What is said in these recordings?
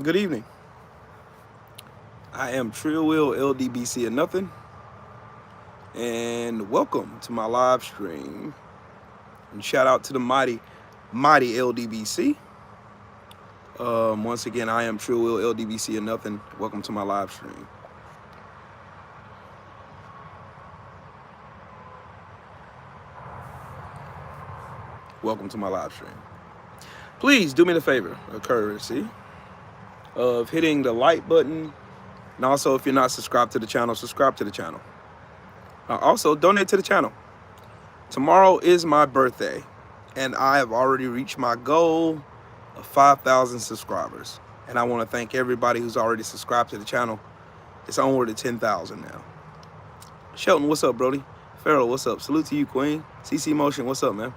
Good evening. I am Trill Will LDBC or nothing, and welcome to my live stream. And shout out to the mighty LDBC. Once again, I am Trill Will LDBC or nothing. Welcome to my live stream. Welcome to my live stream. Please do me the favor, a courtesy, of hitting the like button. And also, if you're not subscribed to the channel, subscribe to the channel. Also, donate to the channel. Tomorrow is my birthday, and I have already reached my goal of 5,000 subscribers. And I want to thank everybody who's already subscribed to the channel. It's onward to 10,000 now. Shelton, what's up, Brody? Farrell, what's up? Salute to you, Queen. CC Motion, what's up, man?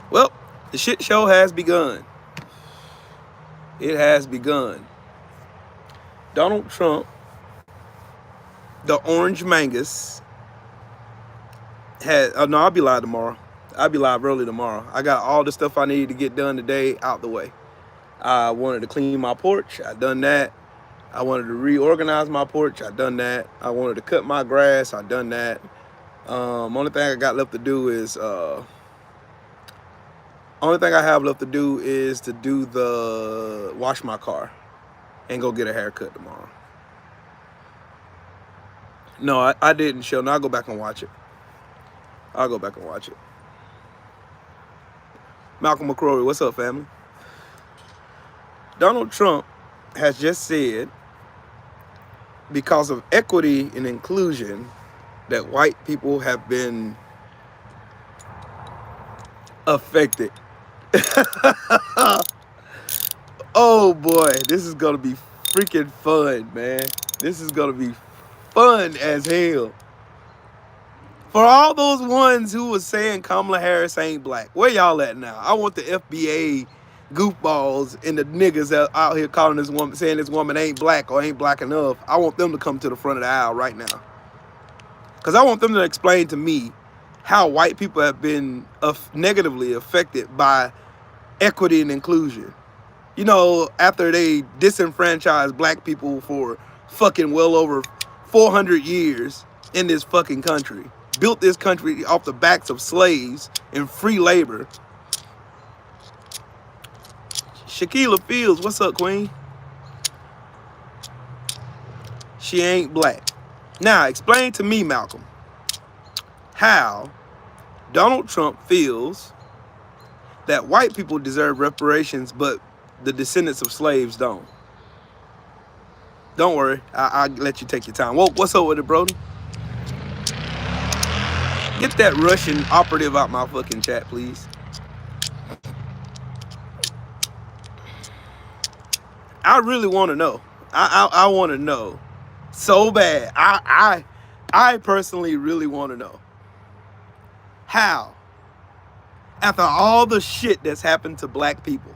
Well, the shit show has begun. It has begun. Donald Trump, the Orange Mangus, had, no, I'll be live tomorrow. I'll be live early tomorrow. I got all the stuff I needed to get done today out the way. I wanted to clean my porch. I done that. I wanted to reorganize my porch. I done that. I wanted to cut my grass. I done that. Only thing I got left to do is, only thing I have left to do is to do the wash my car and go get a haircut tomorrow. No, I didn't, Sheldon. I'll go back and watch it. I'll go back and watch it. Malcolm McCrory, what's up, family? Donald Trump has just said, because of equity and inclusion, that white people have been affected. Oh boy, this is gonna be freaking fun, man. This is gonna be fun as hell. For all those ones who was saying Kamala Harris ain't black, where y'all at now? I want the FBA goofballs and the niggas out here calling this woman, saying this woman ain't black or ain't black enough. I want them to come to the front of the aisle right now. Because I want them to explain to me how white people have been negatively affected by equity and inclusion. You know, after they disenfranchised black people for fucking well over 400 years in this fucking country, built this country off the backs of slaves and free labor. Shaquilla Fields, what's up, Queen? She ain't black. Now, explain to me, Malcolm, how Donald Trump feels that white people deserve reparations, but the descendants of slaves don't. Don't worry, I'll let you take your time. Whoa, what's up with it, Brody? Get that Russian operative out my fucking chat, please. I really want to know. I want to know so bad. I personally really want to know how, after all the shit that's happened to black people,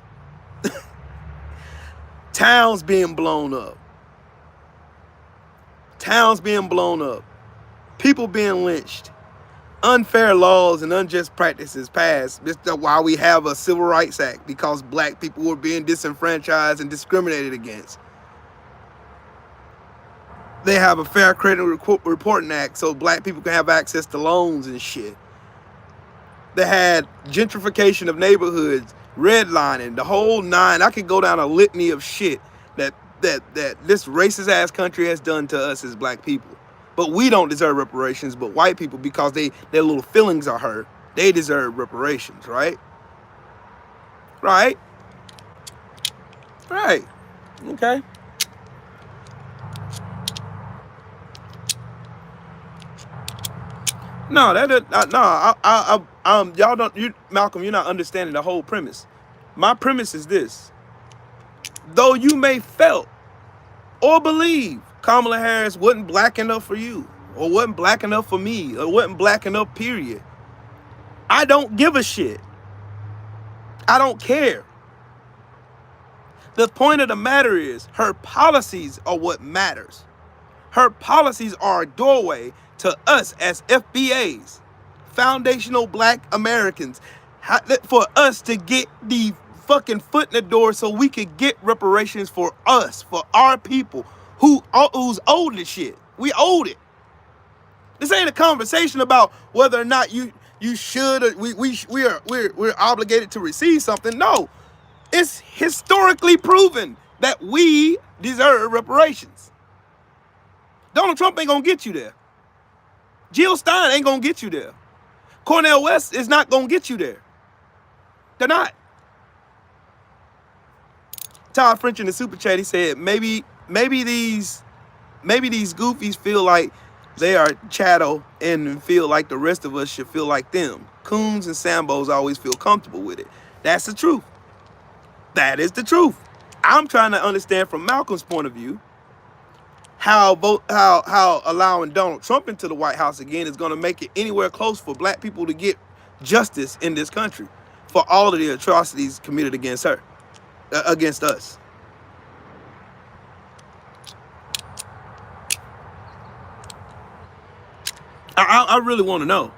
towns being blown up, people being lynched, unfair laws and unjust practices passed. This is why we have a Civil Rights Act, because black people were being disenfranchised and discriminated against. They have a Fair Credit Reporting Act so black people can have access to loans and shit. They had gentrification of neighborhoods, redlining, the whole nine. I could go down a litany of shit that this racist ass country has done to us as black people. But we don't deserve reparations, but white people, because their little feelings are hurt, they deserve reparations, right? Right? Right. Okay. No, y'all don't, Malcolm, you're not understanding the whole premise. My premise is this: though you may felt or believe Kamala Harris wasn't black enough for you, or wasn't black enough for me, or wasn't black enough, period, I don't give a shit. I don't care. The point of the matter is, her policies are what matters. Her policies are a doorway to us as FBAs, foundational black Americans, for us to get the fucking foot in the door so we could get reparations for us, for our people who's owed this shit. We owed it. This ain't a conversation about whether or not you should or we're obligated to receive something. No. It's historically proven that we deserve reparations. Donald Trump ain't gonna get you there. Jill Stein ain't gonna get you there. Cornel West is not gonna get you there. They're not. Todd French in the super chat, he said maybe these goofies feel like they are chattel and feel like the rest of us should feel like them. Coons and Sambos always feel comfortable with it. That's the truth. That is the truth. I'm trying to understand from Malcolm's point of view how allowing Donald Trump into the White House again is going to make it anywhere close for black people to get justice in this country for all of the atrocities committed against against us. I really want to know.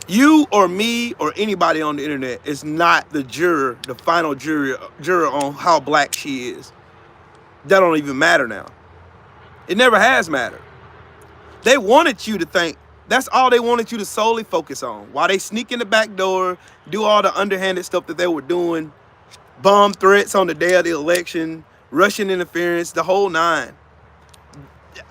You or me or anybody on the internet is not the juror, the final juror on how black she is. That don't even matter now. It never has mattered. They wanted you to think that's all they wanted you to solely focus on. While they sneak in the back door, do all the underhanded stuff that they were doing, bomb threats on the day of the election, Russian interference, the whole nine.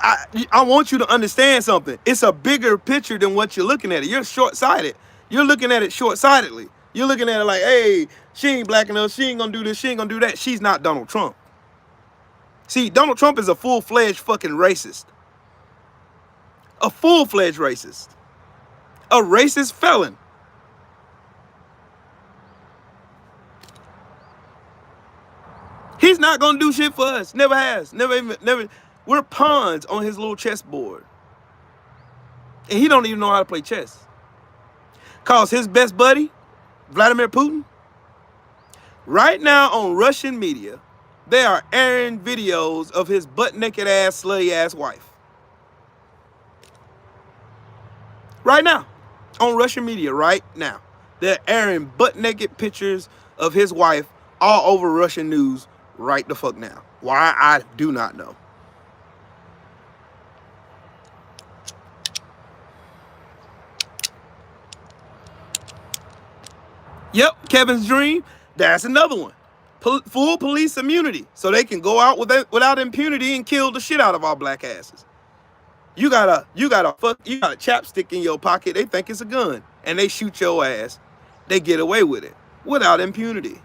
I want you to understand something. It's a bigger picture than what you're looking at. You're short-sighted. You're looking at it short-sightedly. You're looking at it like, hey, she ain't black enough. She ain't gonna do this. She ain't gonna do that. She's not Donald Trump. See, Donald Trump is a full-fledged fucking racist. A full-fledged racist. A racist felon. He's not gonna do shit for us. Never has. Never. We're pawns on his little chessboard. And he don't even know how to play chess. Cause his best buddy, Vladimir Putin, right now on Russian media, they are airing videos of his butt-naked ass, slutty ass wife. Right now. On Russian media, right now. They're airing butt-naked pictures of his wife all over Russian news right the fuck now. Why, I do not know. Yep, Kevin's dream, that's another one. Full police immunity, so they can go out without impunity and kill the shit out of our black asses. You got a chapstick in your pocket, they think it's a gun, and they shoot your ass. They get away with it without impunity.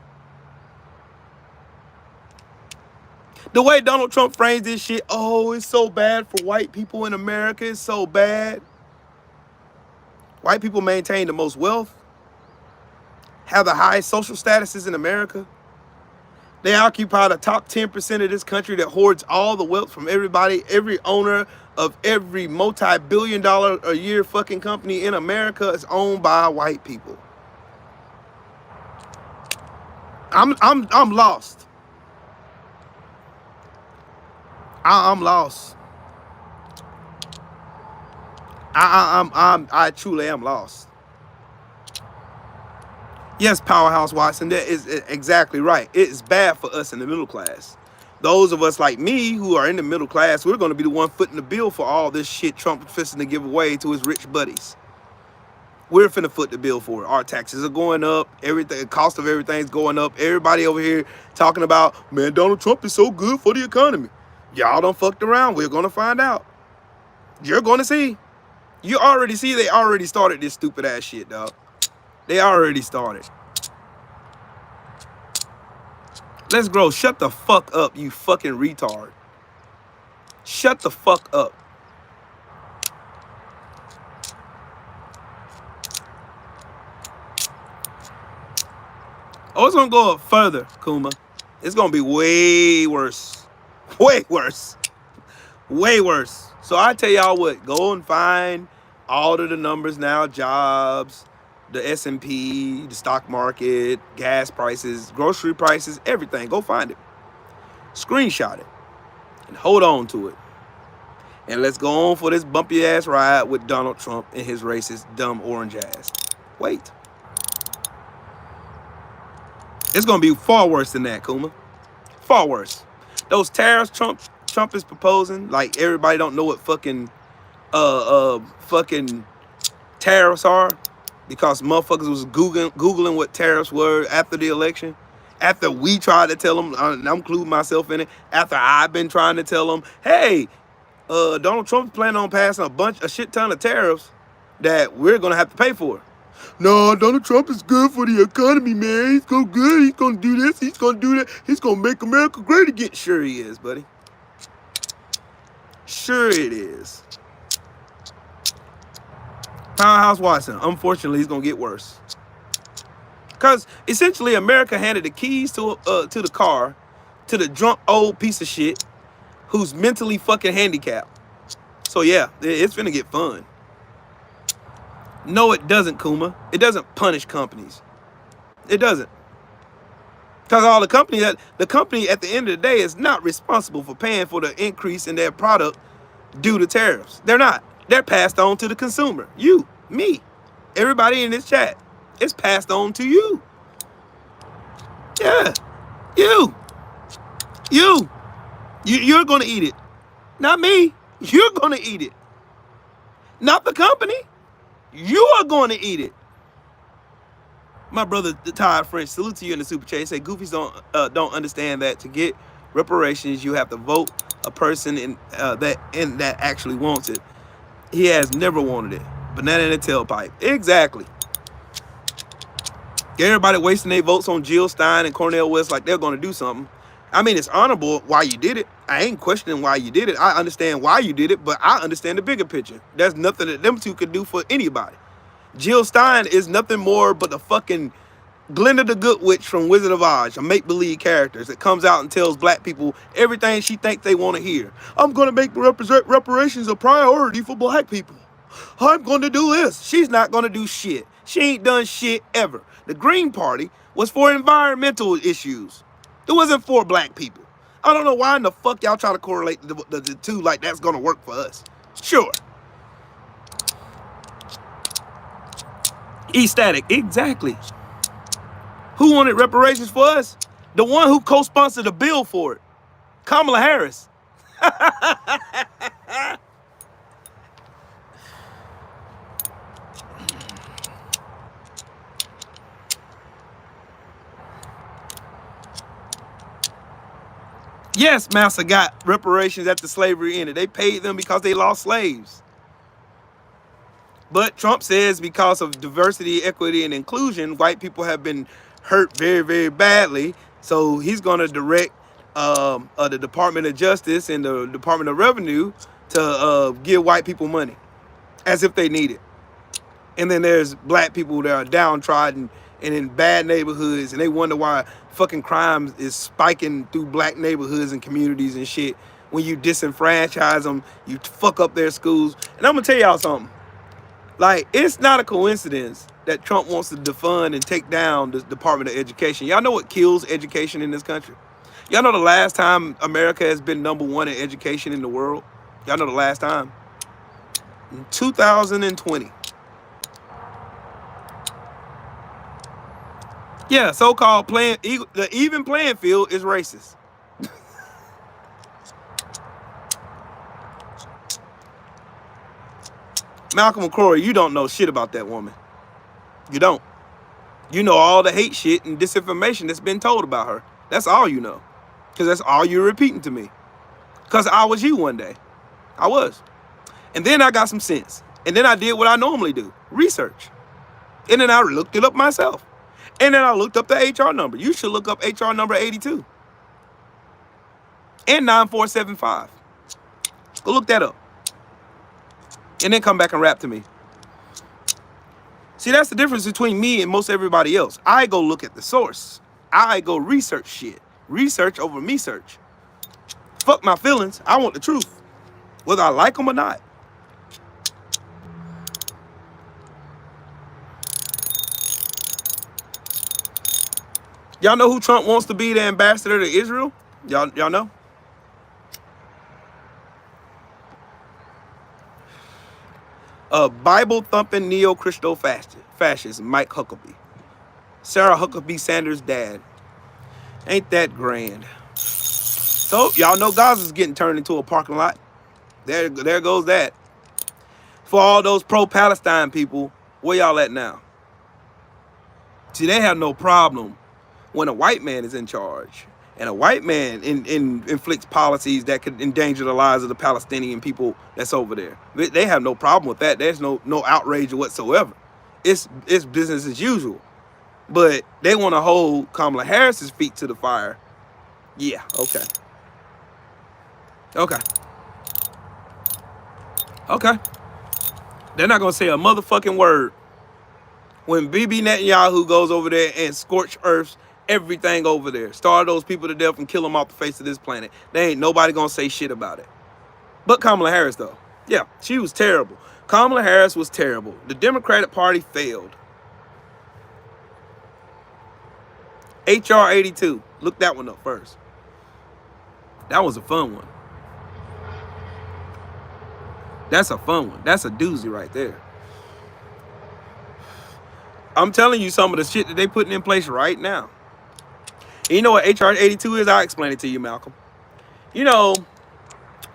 The way Donald Trump frames this shit, oh, it's so bad for white people in America, it's so bad. White people maintain the most wealth, have the highest social statuses in America. They occupy the top 10% of this country that hoards all the wealth from everybody. Every owner of every multi-billion-dollar a year fucking company in America is owned by white people. I'm lost. I'm lost. I truly am lost. Yes, Powerhouse Watson, that is exactly right. It's bad for us in the middle class. Those of us like me who are in the middle class, we're going to be the one footing the bill for all this shit Trump is fisting to give away to his rich buddies. We're finna foot the bill for it. Our taxes are going up. Everything, the cost of everything's going up. Everybody over here talking about, man, Donald Trump is so good for the economy. Y'all done fucked around. We're going to find out. You're going to see. You already see they already started this stupid ass shit, dog. They already started. Let's grow. Shut the fuck up, you fucking retard. Shut the fuck up. Oh, it's gonna go up further, Kuma. It's gonna be way worse. Way worse. Way worse. So I tell y'all what, go and find all of the numbers now, jobs, the S&P, the stock market, gas prices, grocery prices, everything. Go find it. Screenshot it and hold on to it. And let's go on for this bumpy ass ride with Donald Trump and his racist, dumb orange ass. Wait. It's going to be far worse than that, Kuma. Far worse. Those tariffs Trump is proposing, like everybody don't know what fucking fucking tariffs are, because motherfuckers was googling what tariffs were after the election. After we tried to tell them, and I'm including myself in it, after I've been trying to tell them, hey, Donald Trump's planning on passing a shit ton of tariffs that we're gonna have to pay for. No, Donald Trump is good for the economy, man. He's so good. He's gonna do this. He's gonna do that. He's gonna make America great again. Sure he is, buddy. Sure it is. Powerhouse Watson. Unfortunately, he's gonna get worse. Because essentially, America handed the keys to the car to the drunk old piece of shit who's mentally fucking handicapped. So yeah, it's finna get fun. No, it doesn't, Kuma. It doesn't punish companies. It doesn't. Because all the company at the end of the day is not responsible for paying for the increase in their product due to tariffs. They're not. They're passed on to the consumer. You, me, everybody in this chat. It's passed on to you. Yeah. You're going to eat it. Not me. You're going to eat it. Not the company. You are going to eat it. My brother, the Todd French, salute to you in the super chat. He said, Goofies don't understand that to get reparations, you have to vote a person that actually wants it. He has never wanted it. Banana in a tailpipe. Exactly. Everybody wasting their votes on Jill Stein and Cornel West like they're going to do something. I mean, it's honorable why you did it. I ain't questioning why you did it. I understand why you did it, but I understand the bigger picture. There's nothing that them two could do for anybody. Jill Stein is nothing more but the fucking Glinda the Good Witch from Wizard of Oz, a make-believe character that comes out and tells black people everything she thinks they want to hear. I'm going to make reparations a priority for black people. I'm going to do this. She's not going to do shit. She ain't done shit ever. The Green Party was for environmental issues. It wasn't for black people. I don't know why in the fuck y'all try to correlate the two like that's going to work for us. Sure. Ecstatic. Exactly. Who wanted reparations for us? The one who co-sponsored the bill for it. Kamala Harris. Yes, Massa got reparations after slavery ended. They paid them because they lost slaves. But Trump says because of diversity, equity, and inclusion, white people have been hurt very, very badly. So he's going to direct the Department of Justice and the Department of Revenue to give white people money as if they need it. And then there's black people that are downtrodden and in bad neighborhoods, and they wonder why fucking crime is spiking through black neighborhoods and communities and shit. When you disenfranchise them, you fuck up their schools. And I'm going to tell y'all something. Like, it's not a coincidence that Trump wants to defund and take down the Department of Education. Y'all know what kills education in this country? Y'all know the last time America has been #1 in education in the world? Y'all know the last time? In 2020. Yeah, so-called the even playing field is racist. Malcolm McCrory, you don't know shit about that woman. You don't. You know all the hate shit and disinformation that's been told about her. That's all you know. Because that's all you're repeating to me. Because I was you one day. I was. And then I got some sense. And then I did what I normally do. Research. And then I looked it up myself. And then I looked up the HR number. You should look up HR number 82. And 9475. Go look that up. And then come back and rap to me. See, that's the difference between me and most everybody else. I go look at the source. I go research shit. Research over me search. Fuck my feelings. I want the truth. Whether I like them or not. Y'all know who Trump wants to be the ambassador to Israel? Y'all know? A Bible-thumping neo-Christo fascist, Mike Huckabee. Sarah Huckabee Sanders' dad. Ain't that grand? So, y'all know Gaza's getting turned into a parking lot. There goes that. For all those pro-Palestine people, where y'all at now? See, they have no problem when a white man is in charge. And a white man inflicts policies that could endanger the lives of the Palestinian people that's over there. They have no problem with that. There's no outrage whatsoever. It's business as usual. But they want to hold Kamala Harris's feet to the fire. Yeah, okay. Okay. Okay. They're not going to say a motherfucking word when Bibi Netanyahu goes over there and scorch earths everything over there. Starve those people to death and kill them off the face of this planet. They ain't nobody going to say shit about it. But Kamala Harris, though. Yeah, she was terrible. Kamala Harris was terrible. The Democratic Party failed. HR 82. Look that one up first. That was a fun one. That's a fun one. That's a doozy right there. I'm telling you some of the shit that they putting in place right now. And you know what HR 82 is? I'll explain it to you, Malcolm. You know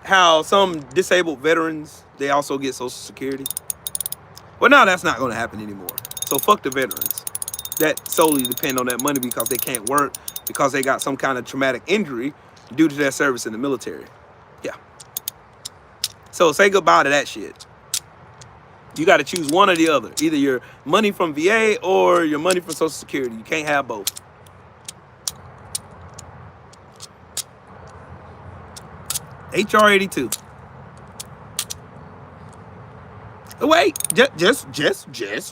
how some disabled veterans, they also get Social Security? Well, now that's not going to happen anymore. So fuck the veterans that solely depend on that money because they can't work, because they got some kind of traumatic injury due to their service in the military. Yeah. So say goodbye to that shit. You got to choose one or the other. Either your money from VA or your money from Social Security. You can't have both. HR 82. Wait, just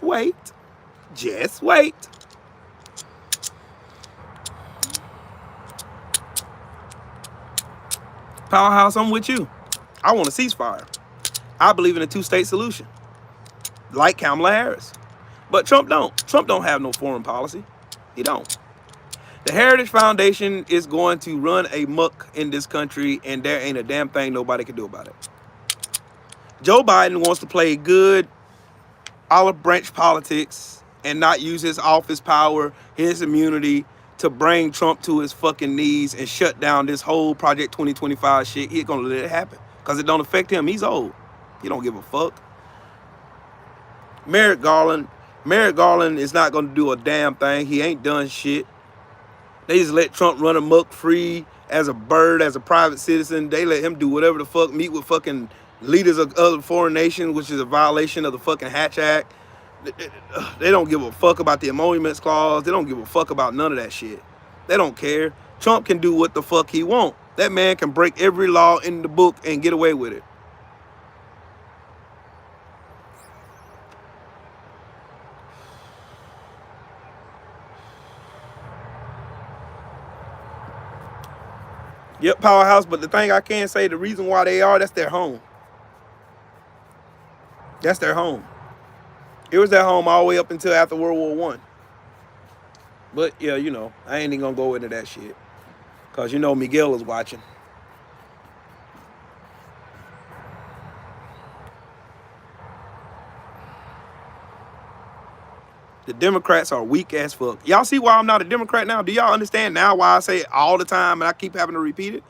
wait. Just wait. Powerhouse, I'm with you. I want a ceasefire. I believe in a two-state solution, like Kamala Harris. But Trump don't. Trump don't have no foreign policy. He don't. The Heritage Foundation is going to run amok in this country, and there ain't a damn thing nobody can do about it. Joe Biden wants to play good olive branch politics and not use his office power, his immunity, to bring Trump to his fucking knees and shut down this whole Project 2025 shit. He's gonna let it happen because it don't affect him. He's old. He don't give a fuck. Merrick Garland is not gonna do a damn thing. He ain't done shit. They just let Trump run amok free as a bird, as a private citizen. They let him do whatever the fuck, meet with fucking leaders of other foreign nations, which is a violation of the fucking Hatch Act. They don't give a fuck about the Emoluments Clause. They don't give a fuck about none of that shit. They don't care. Trump can do what the fuck he want. That man can break every law in the book and get away with it. Yep, powerhouse. But the thing I can say, the reason why they are, that's their home. That's their home. It was their home all the way up until after World War I. But yeah, you know, I ain't even gonna go into that shit. Cause you know Miguel is watching. The Democrats are weak as fuck. Y'all see why I'm not a Democrat now? Do y'all understand now why I say it all the time and I keep having to repeat it?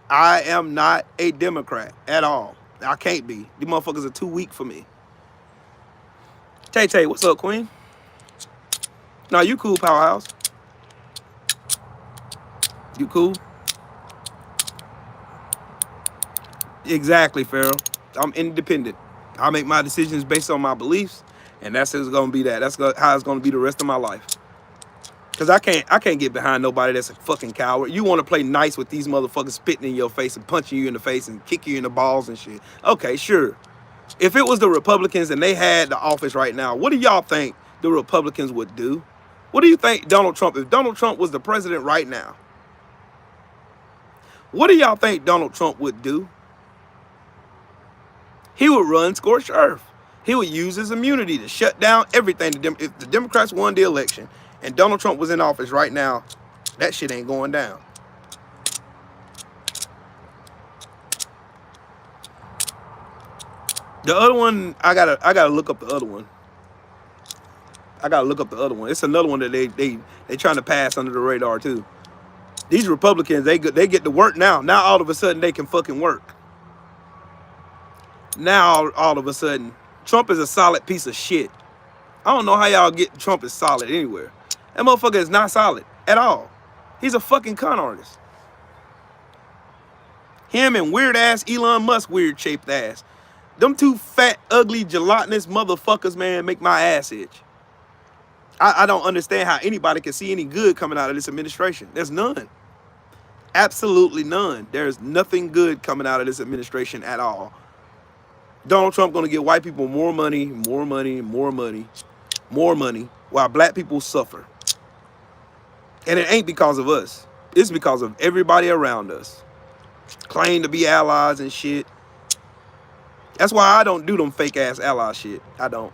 I am not a Democrat at all. I can't be. These motherfuckers are too weak for me. Tay, what's up, Queen? No, you cool, powerhouse. You cool? Exactly, Pharaoh. I'm independent. I make my decisions based on my beliefs, and that's how it's gonna be. That's how it's gonna be the rest of my life. Cause I can't get behind nobody that's a fucking coward. You want to play nice with these motherfuckers spitting in your face and punching you in the face and kick you in the balls and shit. Okay, sure. If it was the Republicans and they had the office right now, what do y'all think the Republicans would do? What do you think Donald Trump, if Donald Trump was the president right now, what do y'all think Donald Trump would do? He would run scorched earth. He would use his immunity to shut down everything. If the Democrats won the election and Donald Trump was in office right now, that shit ain't going down. The other one, I gotta look up the other one. I gotta look up the other one. It's another one that they trying to pass under the radar too. These Republicans, they get to work now. Now all of a sudden they can fucking work. Now all of a sudden, Trump is a solid piece of shit. I don't know how y'all get Trump is solid anywhere. That motherfucker is not solid at all. He's a fucking con artist. Him and weird ass Elon Musk, weird shaped ass. Them two fat, ugly, gelatinous motherfuckers, man, make my ass itch. I don't understand how anybody can see any good coming out of this administration. There's none. Absolutely none. There's nothing good coming out of this administration at all. Donald Trump gonna give white people more money, more money, more money, more money, while black people suffer. And it ain't because of us. It's because of everybody around us. Claim to be allies and shit. That's why I don't do them fake ass ally shit. I don't.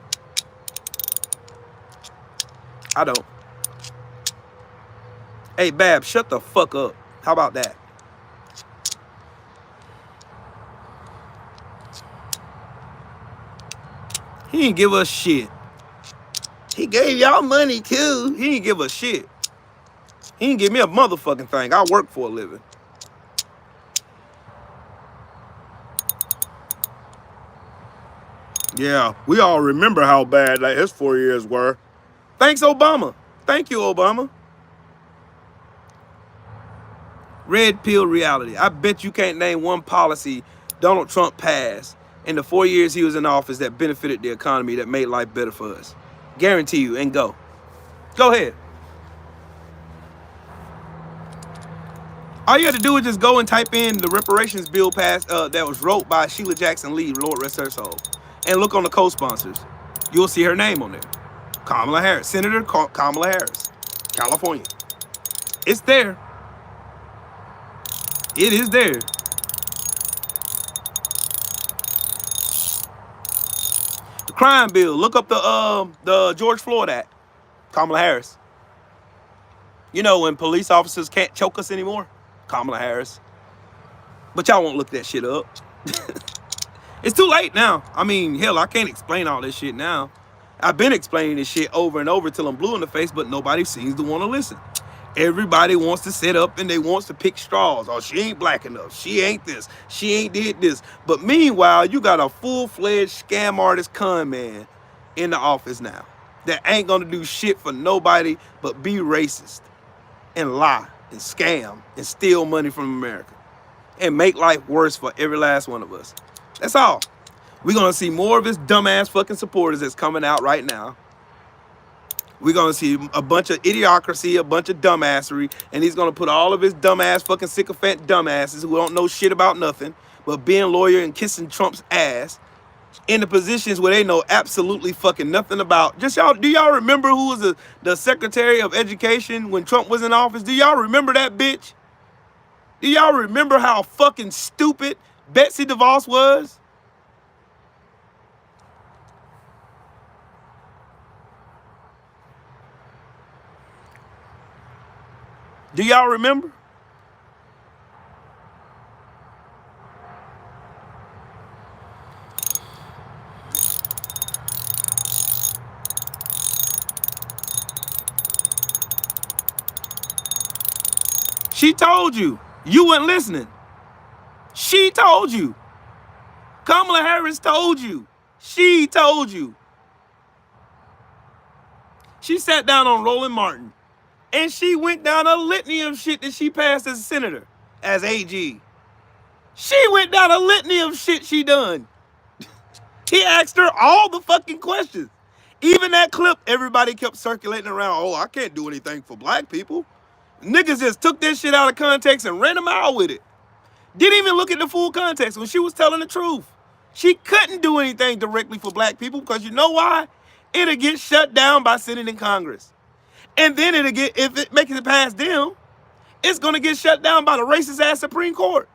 Hey, Bab, shut the fuck up. How about that? He didn't give us shit. He gave y'all money too. He didn't give us shit. He didn't give me a motherfucking thing. I work for a living. Yeah, we all remember how bad like his 4 years were. Thanks, Obama. Thank you, Obama. Red pill reality. I bet you can't name one policy Donald Trump passed in the 4 years he was in office that benefited the economy, that made life better for us. Guarantee you, and go. Go ahead. All you have to do is just go and type in the reparations bill passed that was wrote by Sheila Jackson Lee, Lord rest her soul, and look on the co-sponsors. You'll see her name on there. Kamala Harris, Senator Kamala Harris, California. It's there. It is there. The crime bill. Look up the George Floyd Act. Kamala Harris. You know, when police officers can't choke us anymore. Kamala Harris. But y'all won't look that shit up. It's too late now. I mean, hell, I can't explain all this shit now. I've been explaining this shit over and over till I'm blue in the face, but nobody seems to want to listen. Everybody wants to sit up and they wants to pick straws. Oh, she ain't black enough. She ain't this. She ain't did this. But meanwhile, you got a full-fledged scam artist con man in the office now that ain't gonna do shit for nobody but be racist and lie and scam and steal money from America and make life worse for every last one of us. That's all. We're gonna see more of his dumbass fucking supporters that's coming out right now. We're going to see a bunch of idiocracy, a bunch of dumbassery, and he's going to put all of his dumbass fucking sycophant dumbasses who don't know shit about nothing but being lawyer and kissing Trump's ass in the positions where they know absolutely fucking nothing about. Just y'all, do y'all remember who was the Secretary of Education when Trump was in office? Do y'all remember that bitch? Do y'all remember how fucking stupid Betsy DeVos was? Do y'all remember? She told you. You weren't listening. She told you. Kamala Harris told you. She told you. She sat down on Roland Martin. And she went down a litany of shit that she passed as a senator, as AG. She went down a litany of shit she done. He asked her all the fucking questions. Even that clip, everybody kept circulating around, oh, I can't do anything for black people. Niggas just took this shit out of context and ran them out with it. Didn't even look at the full context when she was telling the truth. She couldn't do anything directly for black people because you know why? It'll get shut down by Senate and Congress. And then it'll get, if it makes it past them, it's going to get shut down by the racist-ass Supreme Court.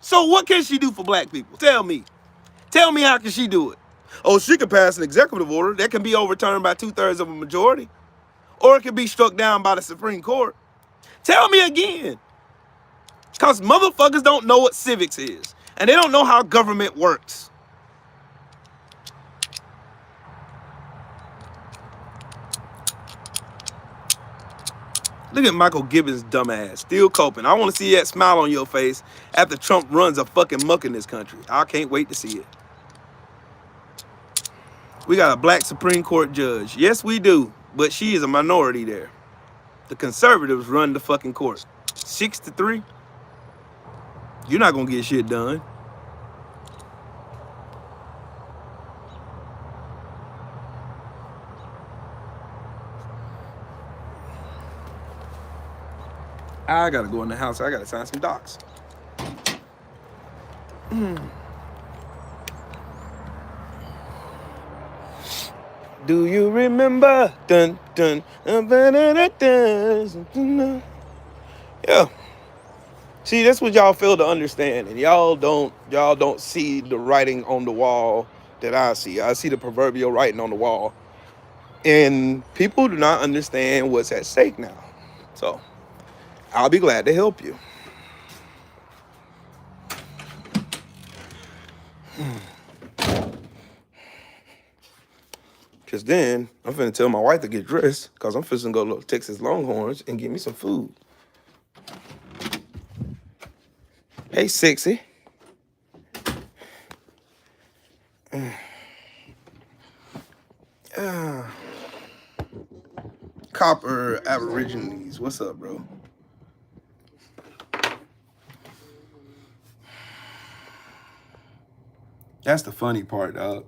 So what can she do for black people? Tell me. Tell me how can she do it? Oh, she can pass an executive order that can be overturned by 2/3 of a majority. Or it can be struck down by the Supreme Court. Tell me again. Because motherfuckers don't know what civics is. And they don't know how government works. Look at Michael Gibbons' dumbass, still coping. I want to see that smile on your face after Trump runs a fucking muck in this country. I can't wait to see it. We got a black Supreme Court judge. Yes, we do, but she is a minority there. The conservatives run the fucking court. 6-3. You're not gonna get shit done. I gotta go in the house. I gotta sign some docs. Do you remember? Dun dun. Yeah. See, that's what y'all fail to understand, and y'all don't see the writing on the wall that I see. I see the proverbial writing on the wall, and people do not understand what's at stake now. So, I'll be glad to help you. Cause then I'm finna tell my wife to get dressed, cause I'm finna go to Texas Longhorns and get me some food. Hey, sexy. Copper Aborigines, what's up, bro? That's the funny part, dog.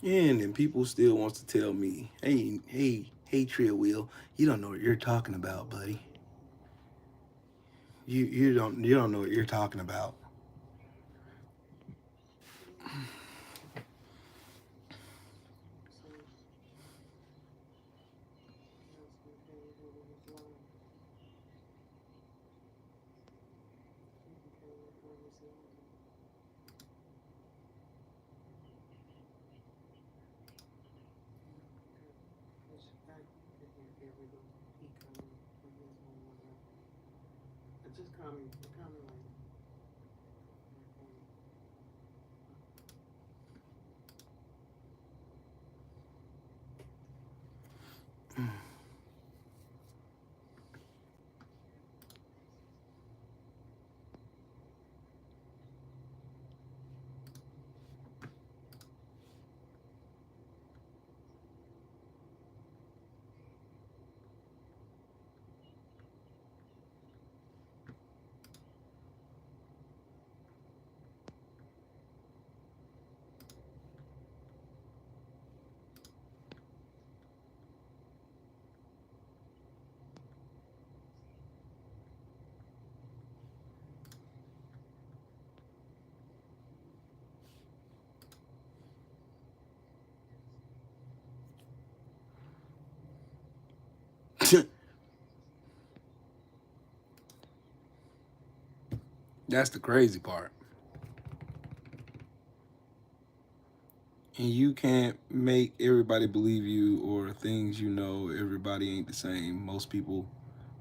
And then people still wants to tell me, hey, Trill Wheel, you don't know what you're talking about, buddy. You don't know what you're talking about. That's the crazy part. And you can't make everybody believe you, or things you know. Everybody ain't the same. Most people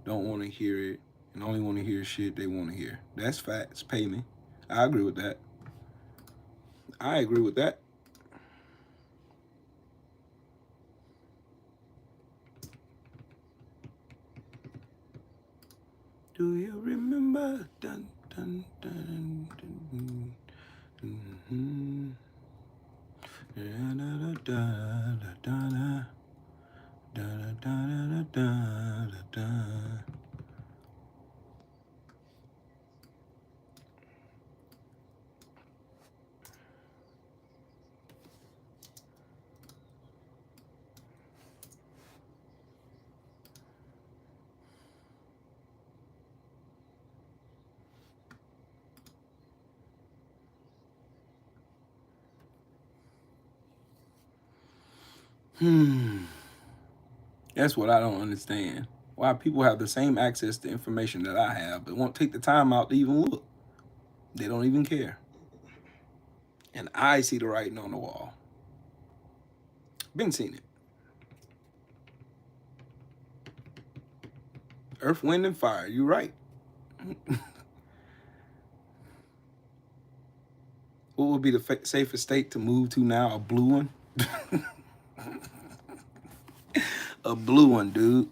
don't want to hear it and only want to hear shit they want to hear. That's facts. Pay me. I agree with that. I agree with that. Do you remember? Dun, dun, dun, dun, dun, dun. That's what I don't understand. Why people have the same access to information that I have, but won't take the time out to even look. They don't even care. And I see the writing on the wall. Been seen it. Earth, wind, and fire. You're right. What would be the safest state to move to now? A blue one? a blue one, dude.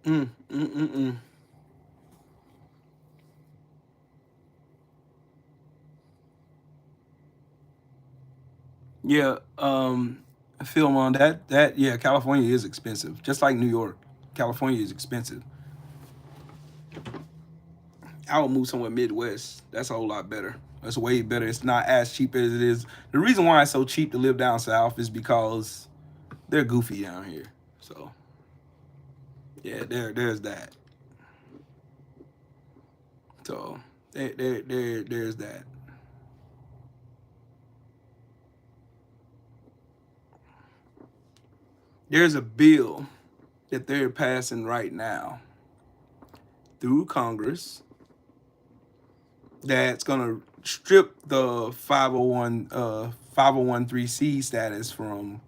Mm, mm, mm, mm. Yeah, film on that yeah, California is expensive. Just like New York. California is expensive. I would move somewhere Midwest. That's a whole lot better. That's way better. It's not as cheap as it is. The reason why it's so cheap to live down south is because they're goofy down here. So yeah, there's that. So there's that. There's a bill that they're passing right now through Congress that's gonna strip the 501(c) status from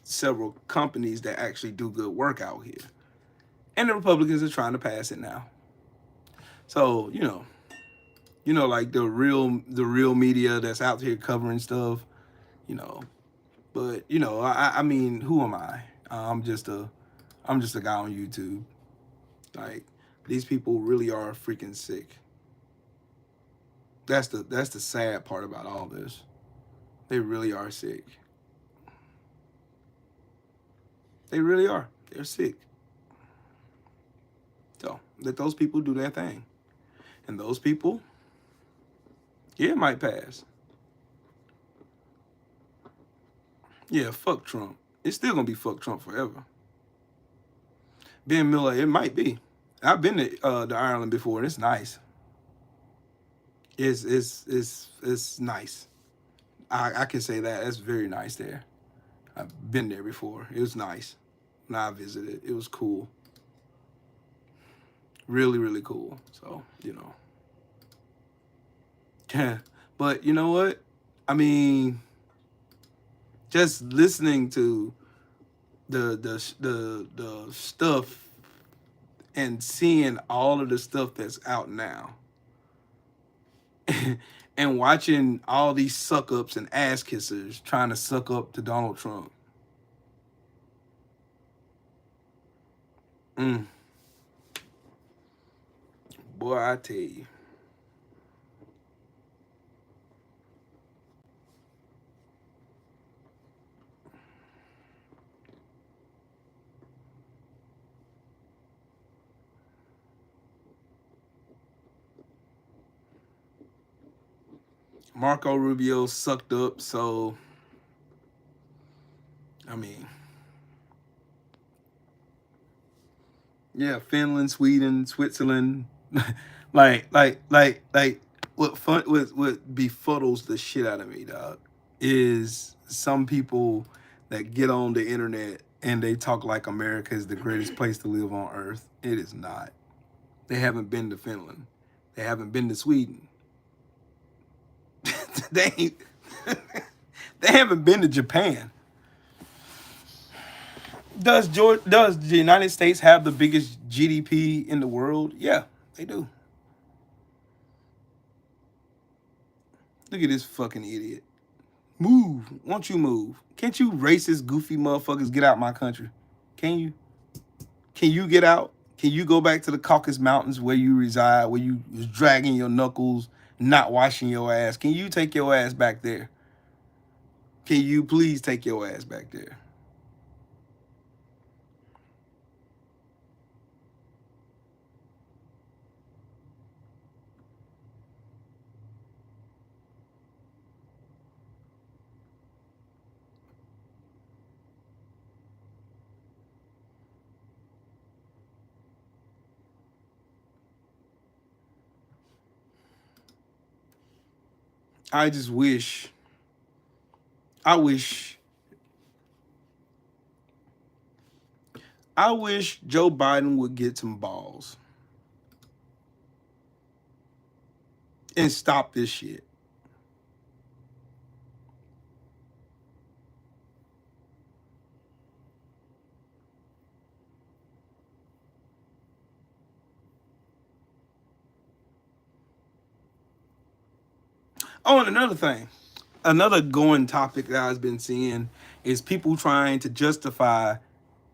several companies that actually do good work out here, and the Republicans are trying to pass it now. So like the real media that's out here covering stuff, you know. But I mean, who am I? I'm just a guy on YouTube. Like, these people really are freaking sick. That's the sad part about all this. They really are sick. They really are. They're sick. So let those people do their thing. And those people, yeah, it might pass. Yeah, fuck Trump. It's still gonna be fuck Trump forever. Ben Miller, it might be. I've been to Ireland before, and it's nice. It's nice. I can say that. It's very nice there. I've been there before. It was nice. When I visited, it was cool. Really, really cool. So, but you know what? I mean, just listening to the stuff and seeing all of the stuff that's out now, and watching all these suck ups and ass kissers trying to suck up to Donald Trump. Mm, boy, I tell you. Marco Rubio sucked up, so I mean, yeah, Finland, Sweden, Switzerland, like what befuddles the shit out of me, dog, is some people that get on the internet and they talk like America is the greatest place to live on earth. It is not. They haven't been to Finland. They haven't been to Sweden. they ain't, they haven't been to Japan. Does the United States have the biggest GDP in the world? Yeah, they do. Look at this fucking idiot. Move. Won't you move? Can't you racist, goofy motherfuckers get out my country? Can you? Can you get out? Can you go back to the Caucasus Mountains where you reside, where you was dragging your knuckles, not washing your ass? Can you take your ass back there? Can you please take your ass back there? I just wish, I wish, I wish Joe Biden would get some balls and stop this shit. Oh, and another thing, another going topic that I've been seeing is people trying to justify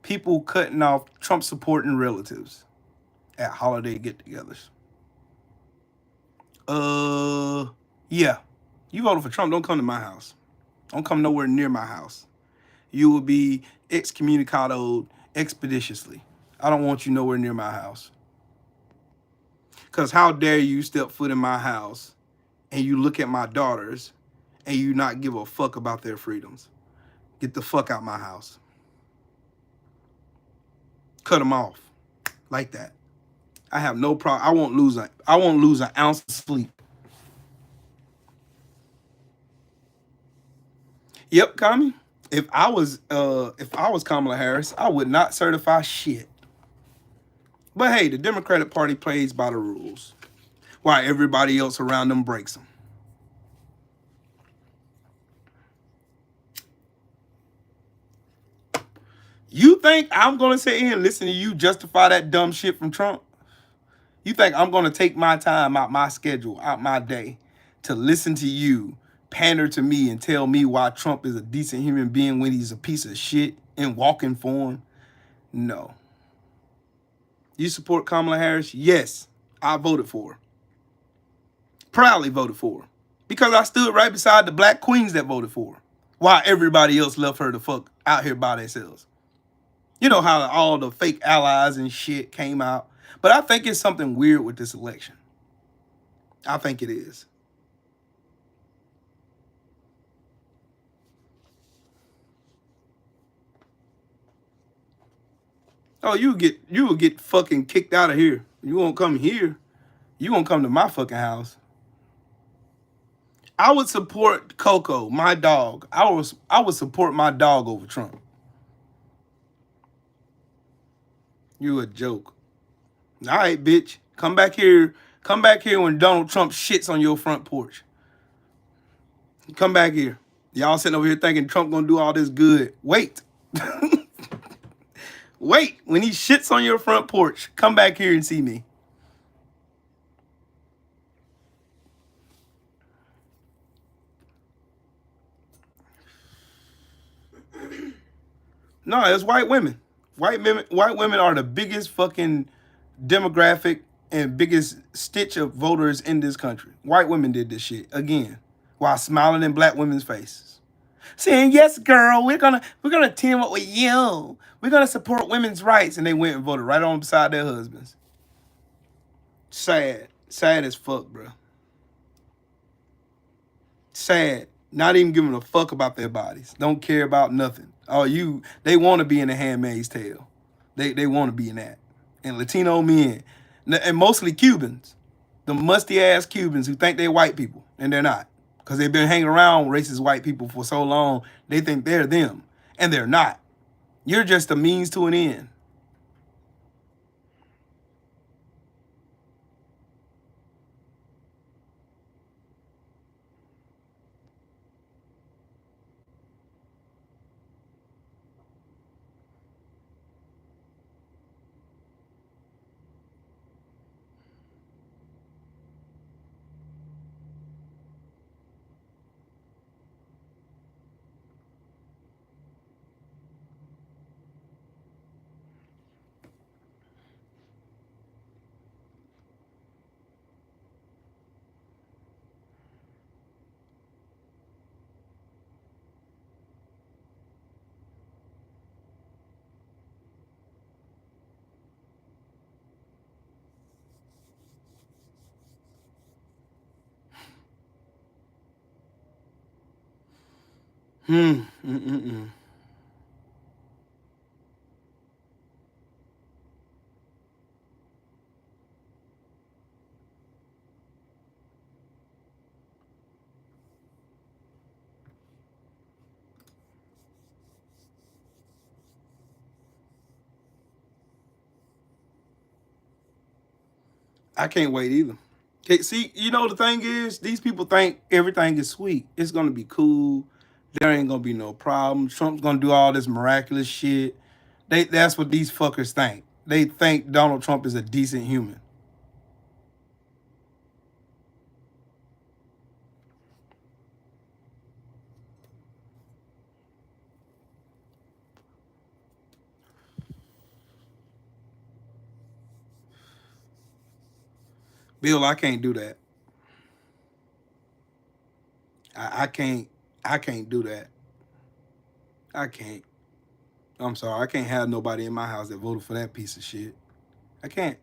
people cutting off Trump supporting relatives at holiday get-togethers. Uh, yeah, you voted for Trump. Don't come to my house. Don't come nowhere near my house. You will be excommunicated expeditiously. I don't want you nowhere near my house. Because how dare you step foot in my house and you look at my daughters and you not give a fuck about their freedoms. Get the fuck out my house. Cut them off like that. I have no problem. I won't lose an ounce of sleep. Yep, Kami. If I was Kamala Harris, I would not certify shit. But hey, the Democratic Party plays by the rules, while everybody else around them breaks them. You think I'm gonna sit here and listen to you justify that dumb shit from Trump? You think I'm gonna take my time out my schedule, out my day, to listen to you pander to me and tell me why Trump is a decent human being when he's a piece of shit in walking form? No. You support Kamala Harris? Yes, I voted for her. Proudly voted for her. Because I stood right beside the black queens that voted for her. While everybody else left her the fuck out here by themselves. You know how all the fake allies and shit came out. But I think it's something weird with this election. I think it is. Oh, you will get fucking kicked out of here. You won't come here. You won't come to my fucking house. I would support Coco, my dog. I would support my dog over Trump. You a joke. All right, bitch. Come back here. Come back here when Donald Trump shits on your front porch. Come back here. Y'all sitting over here thinking Trump gonna do all this good. Wait. Wait. When he shits on your front porch, come back here and see me. No, it's white women. White women are the biggest fucking demographic and biggest stitch of voters in this country. White women did this shit again, while smiling in black women's faces, saying, "Yes, girl, we're gonna team up with you. We're gonna support women's rights," and they went and voted right on beside their husbands. Sad as fuck, bro. Sad. Not even giving a fuck about their bodies. Don't care about nothing. They want to be in the Handmaid's Tale. They want to be in that. And Latino men, and mostly Cubans, the musty ass Cubans who think they're white people and they're not, because they've been hanging around racist white people for so long. They think they're them, and they're not. You're just a means to an end. Hmm. Mm-mm-mm. I can't wait either. Okay, see, you know the thing is, these people think everything is sweet. It's gonna be cool. There ain't gonna be no problem. Trump's gonna do all this miraculous shit. That's what these fuckers think. They think Donald Trump is a decent human. Bill, I can't do that. I can't. I can't do that. I can't. I'm sorry. I can't have nobody in my house that voted for that piece of shit. I can't.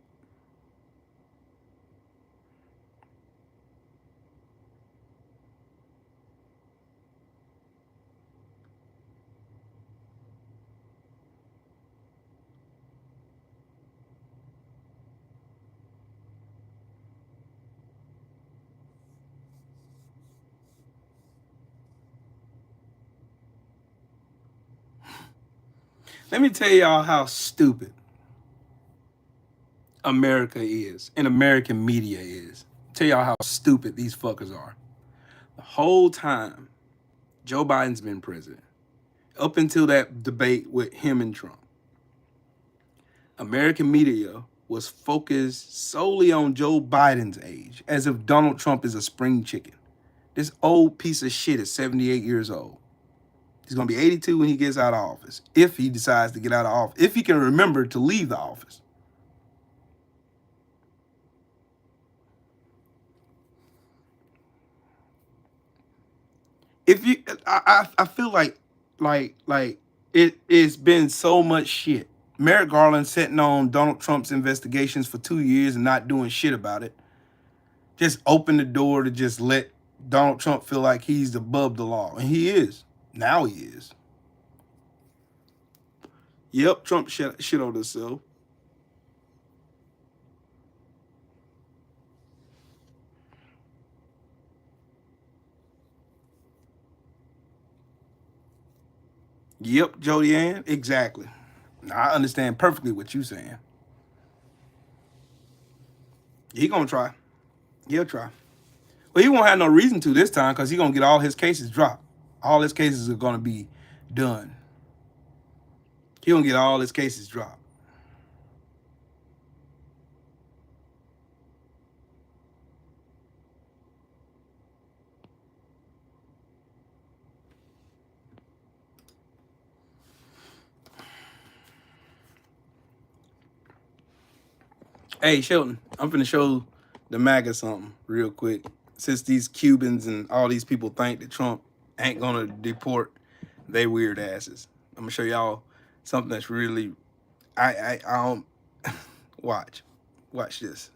Let me tell y'all how stupid America is and American media is. Tell y'all how stupid these fuckers are. The whole time Joe Biden's been president, up until that debate with him and Trump, American media was focused solely on Joe Biden's age, as if Donald Trump is a spring chicken. This old piece of shit is 78 years old. He's going to be 82 when he gets out of office, if he decides to get out of office, if he can remember to leave the office. If you, I feel like it's been so much shit. Merrick Garland sitting on Donald Trump's investigations for 2 years and not doing shit about it. Just open the door to just let Donald Trump feel like he's above the law. And he is. Now he is. Yep, Trump shit on himself. Yep, Jody Ann, exactly. I understand perfectly what you're saying. He gonna try. He'll try. Well, he won't have no reason to this time because he's gonna get all his cases dropped. All his cases are gonna be done. He gonna get all his cases dropped. Hey, Shelton, I'm finna show the MAGA something real quick. Since these Cubans and all these people think that Trump ain't gonna deport they weird asses, I'm gonna show y'all something that's really, I don't, watch this.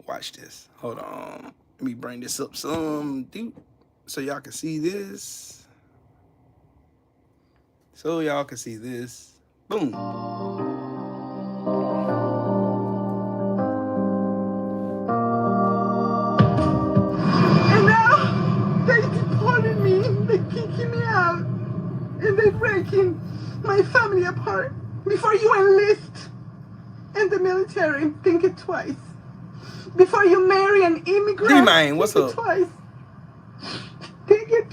Watch this. Hold on. Let me bring this up some, dude, so y'all can see this. So y'all can see this. Boom. They deported me, they kicking me out, and they breaking my family apart. Before you enlist in the military, think it twice. Before you marry an immigrant, D-Man, what's think up? it twice. Think it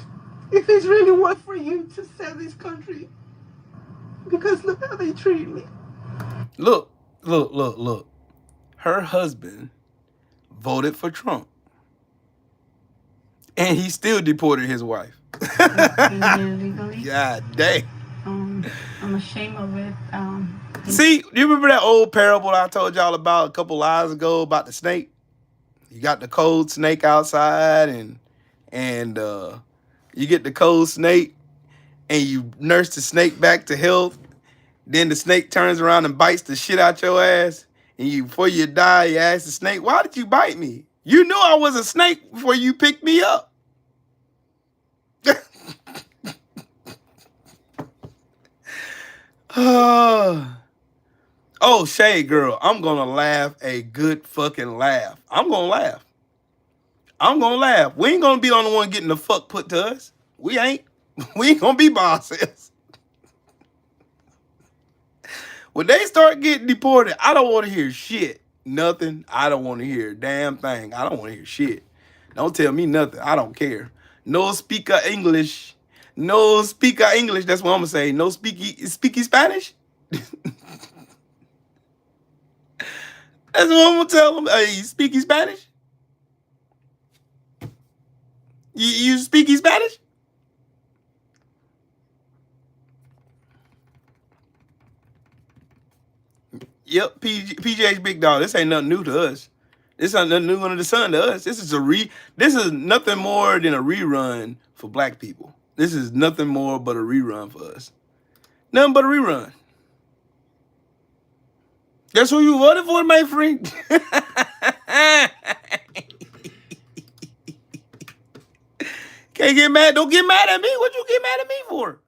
if it's really worth for you to sell this country. Because look how they treat me. Look. Her husband voted for Trump. And he still deported his wife. Illegally. God dang. I'm ashamed of it. See, do you remember that old parable I told y'all about a couple lives ago about the snake? You got the cold snake outside and you get the cold snake and you nurse the snake back to health. Then the snake turns around and bites the shit out your ass. And you, before you die, you ask the snake, why did you bite me? You knew I was a snake before you picked me up. Oh, Shade Girl, I'm gonna laugh a good fucking laugh. I'm gonna laugh. We ain't gonna be on the one getting the fuck put to us. We ain't. We ain't gonna be by ourselves. When they start getting deported, I don't want to hear shit. Nothing. I don't want to hear a damn thing. I don't want to hear shit. Don't tell me nothing. I don't care. No speaker English. No speaker English. That's what I'm gonna say. No speaky Spanish. That's what I'm gonna tell them. Hey, you speaky Spanish? You speaky Spanish? Yep, PJ's big dog. This ain't nothing new to us. This ain't nothing new under the sun to us. This is nothing more than a rerun for black people. This is nothing more but a rerun for us. Nothing but a rerun. That's who you voted for, my friend. Can't get mad. Don't get mad at me. What you get mad at me for?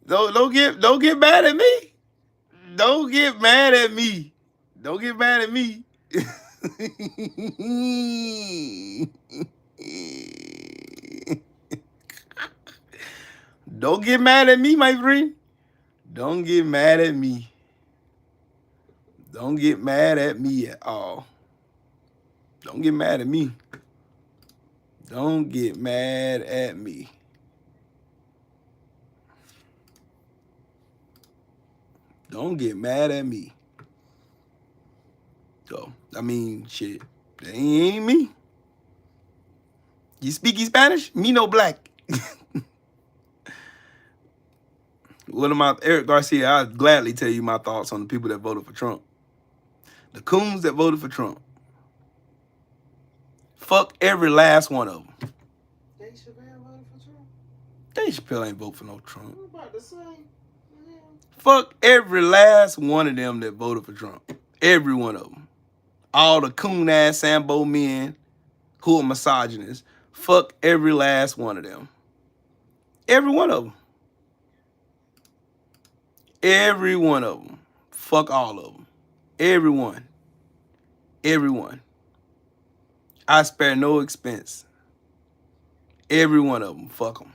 Don't get mad at me. Don't get mad at me. Don't get mad at me. Don't get mad at me, my friend. Don't get mad at me. Don't get mad at me at all. Don't get mad at me. Don't get mad at me. Don't get mad at me. So, I mean, shit. That ain't me. You speaky Spanish? Me no black. What am I, Eric Garcia? I'll gladly tell you my thoughts on the people that voted for Trump. The coons that voted for Trump. Fuck every last one of them. Dave Chappelle voted for Trump? Dave Chappelle ain't vote for no Trump. What about the same? Fuck every last one of them that voted for Trump. Every one of them. All the coon-ass Sambo men who are misogynists. Fuck every last one of them. Every one of them. Every one of them. Fuck all of them. Everyone. Everyone. I spare no expense. Every one of them. Fuck them.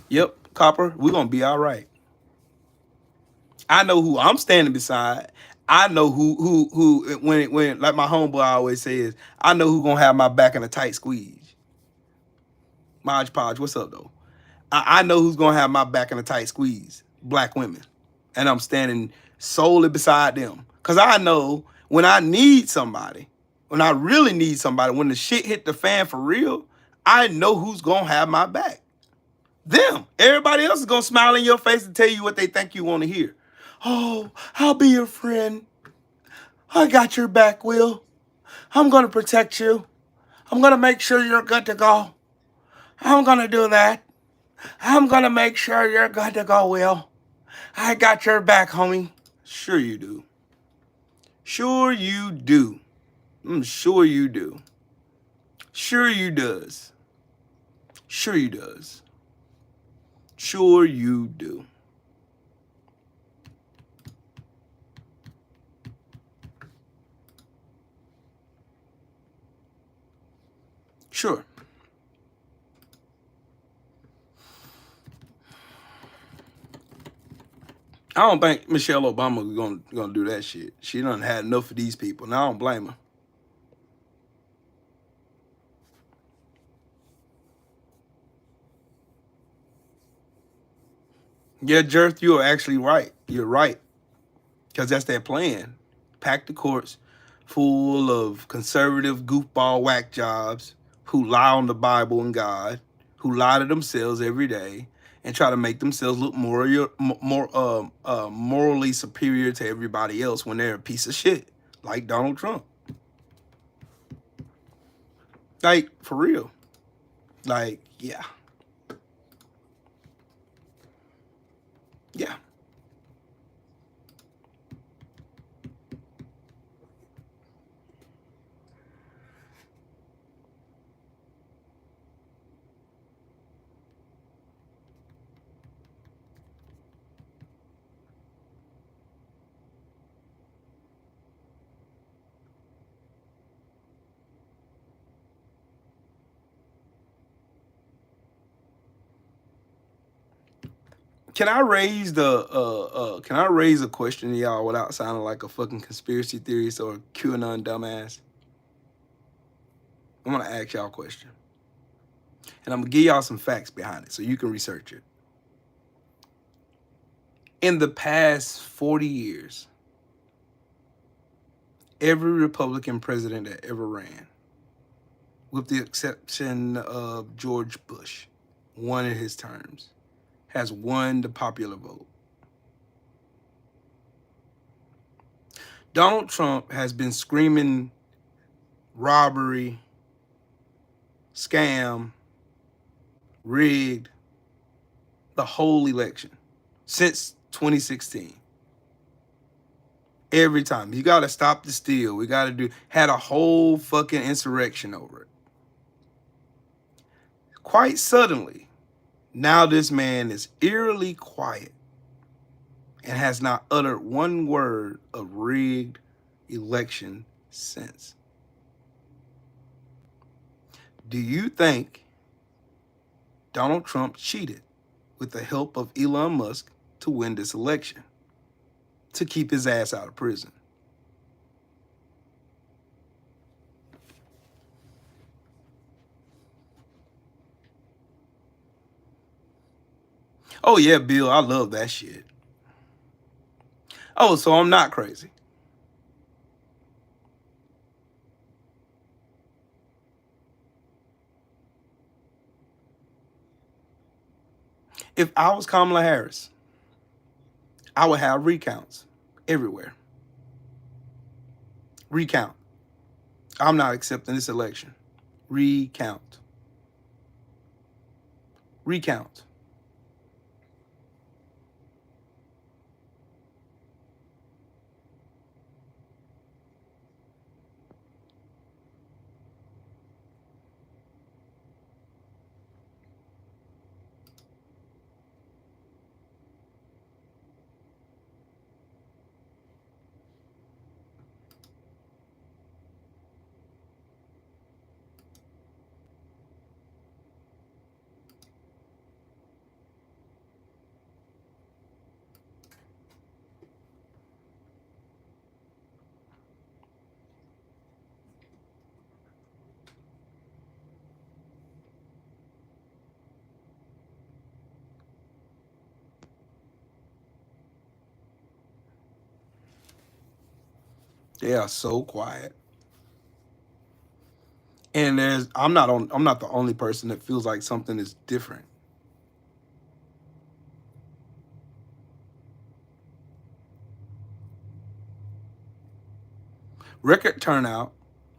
Yep, Copper, we're going to be all right. I know who I'm standing beside. I know who when like my homeboy always says, I know who going to have my back in a tight squeeze. Modge Podge, what's up, though? I know who's going to have my back in a tight squeeze. Black women. And I'm standing solely beside them. Because I know when I need somebody, when I really need somebody, when the shit hit the fan for real, I know who's going to have my back. Them. Everybody else is going to smile in your face and tell you what they think you want to hear. Oh, I'll be your friend. I got your back, Will. I'm going to protect you. I'm going to make sure you're good to go. I'm going to do that. I'm going to make sure you're good to go, Will. I got your back, homie. Sure you do. Sure you do. I'm sure you do. Sure you does. Sure you does. Sure you do. Sure. I don't think Michelle Obama is gonna do that shit. She done had enough of these people. Now I don't blame her. Yeah, Jerth, you are actually right. You're right. Because that's their plan. Pack the courts full of conservative goofball whack jobs who lie on the Bible and God, who lie to themselves every day and try to make themselves look more morally superior to everybody else when they're a piece of shit, like Donald Trump. Like, for real. Like, yeah. Yeah. Can I raise can I raise a question to y'all without sounding like a fucking conspiracy theorist or a QAnon dumbass? I'm gonna ask y'all a question. And I'm gonna give y'all some facts behind it so you can research it. In the past 40 years, every Republican president that ever ran, with the exception of George Bush, one of his terms, has won the popular vote. Donald Trump has been screaming robbery, scam, rigged the whole election since 2016. Every time. You got to stop the steal. We got to had a whole fucking insurrection over it. Quite suddenly, now this man is eerily quiet and has not uttered one word of rigged election since. Do you think Donald Trump cheated with the help of Elon Musk to win this election, to keep his ass out of prison? Oh yeah, Bill, I love that shit. Oh, so I'm not crazy. If I was Kamala Harris, I would have recounts everywhere. Recount. I'm not accepting this election. Recount. Recount. They are so quiet. And I'm not the only person that feels like something is different. Record turnout.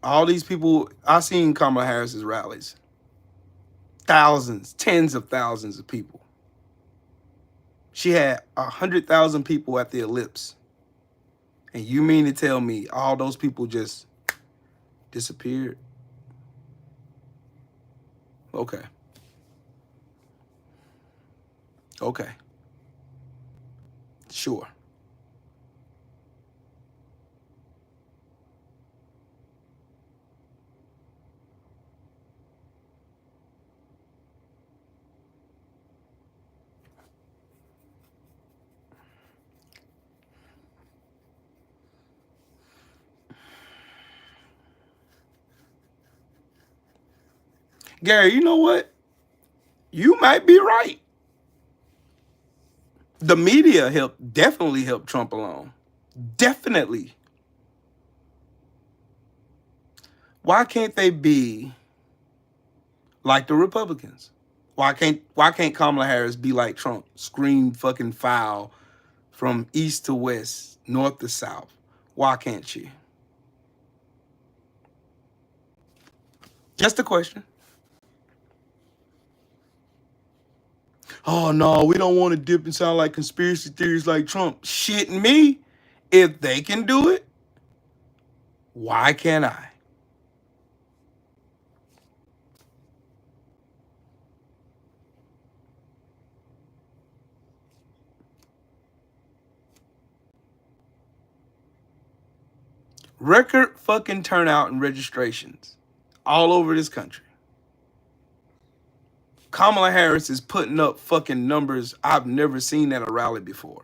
All these people, I seen Kamala Harris's rallies. Thousands, tens of thousands of people. She had 100,000 people at the ellipse. And you mean to tell me all those people just disappeared? Okay. Okay. Sure. Gary, you know what? You might be right. The media definitely helped Trump along. Definitely. Why can't they be like the Republicans? Why can't Kamala Harris be like Trump? Scream fucking foul from east to west, north to south. Why can't she? Just a question. Oh no, we don't want to dip and sound like conspiracy theories like Trump. Shitting me. If they can do it, why can't I? Record fucking turnout and registrations all over this country. Kamala Harris is putting up fucking numbers I've never seen at a rally before.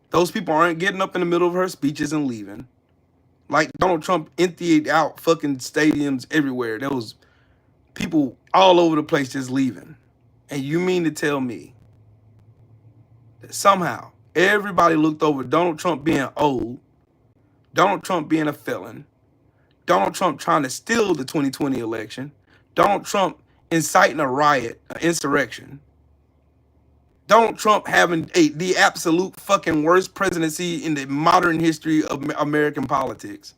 Those people aren't getting up in the middle of her speeches and leaving. Like Donald Trump emptied out fucking stadiums everywhere. There was people all over the place just leaving. And you mean to tell me that somehow everybody looked over Donald Trump being old, Donald Trump being a felon, Donald Trump trying to steal the 2020 election, Donald Trump inciting a riot, an insurrection, Donald Trump having the absolute fucking worst presidency in the modern history of American politics.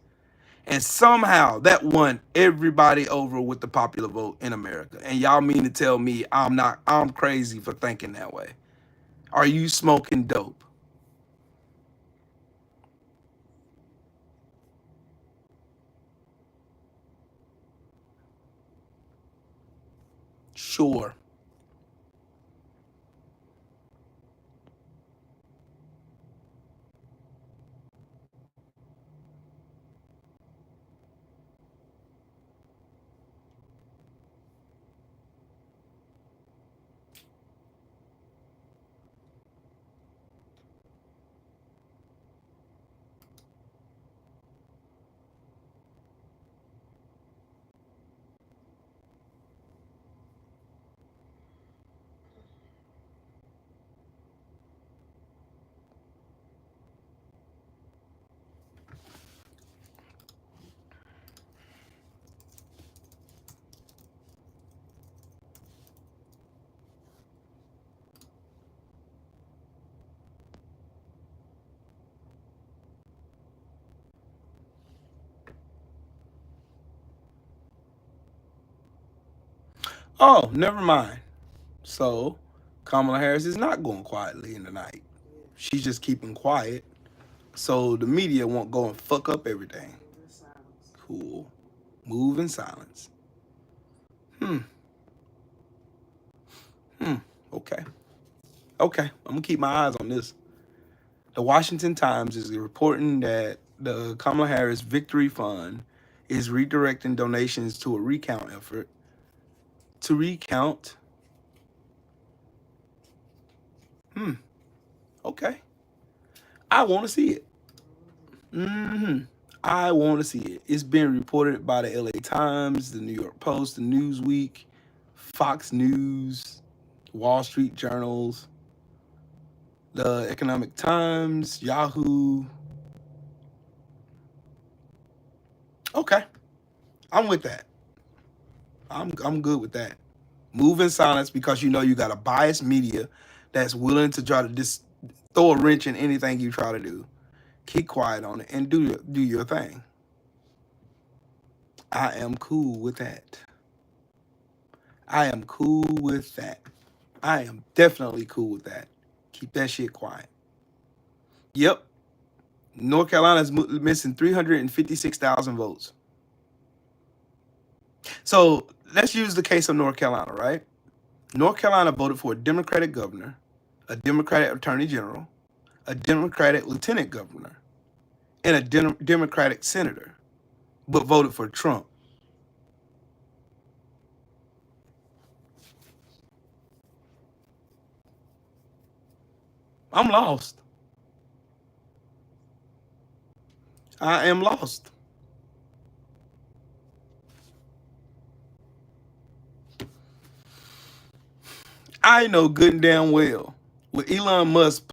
And somehow that won everybody over with the popular vote in America. And y'all mean to tell me I'm crazy for thinking that way? Are you smoking dope? Sure. Oh, never mind. So Kamala Harris is not going quietly in the night. She's just keeping quiet so the media won't go and fuck up everything. Cool. Move in silence. Okay. Okay. I'm gonna keep my eyes on this. The Washington Times is reporting that the Kamala Harris Victory Fund is redirecting donations to a recount effort to recount. Okay. I want to see it. I want to see it. It's been reported by the LA Times, the New York Post, the Newsweek, Fox News, Wall Street Journals, the Economic Times, Yahoo. Okay. I'm with that. I'm good with that. Move in silence because you know you got a biased media that's willing to try to just throw a wrench in anything you try to do. Keep quiet on it and do your thing. I am cool with that. I am cool with that. I am definitely cool with that. Keep that shit quiet. Yep. North Carolina is missing 356,000 votes. So let's use the case of North Carolina, right? North Carolina voted for a Democratic governor, a Democratic attorney general, a Democratic lieutenant governor, and a Democratic senator, but voted for Trump. I'm lost. I am lost. I know good and damn well with Elon Musk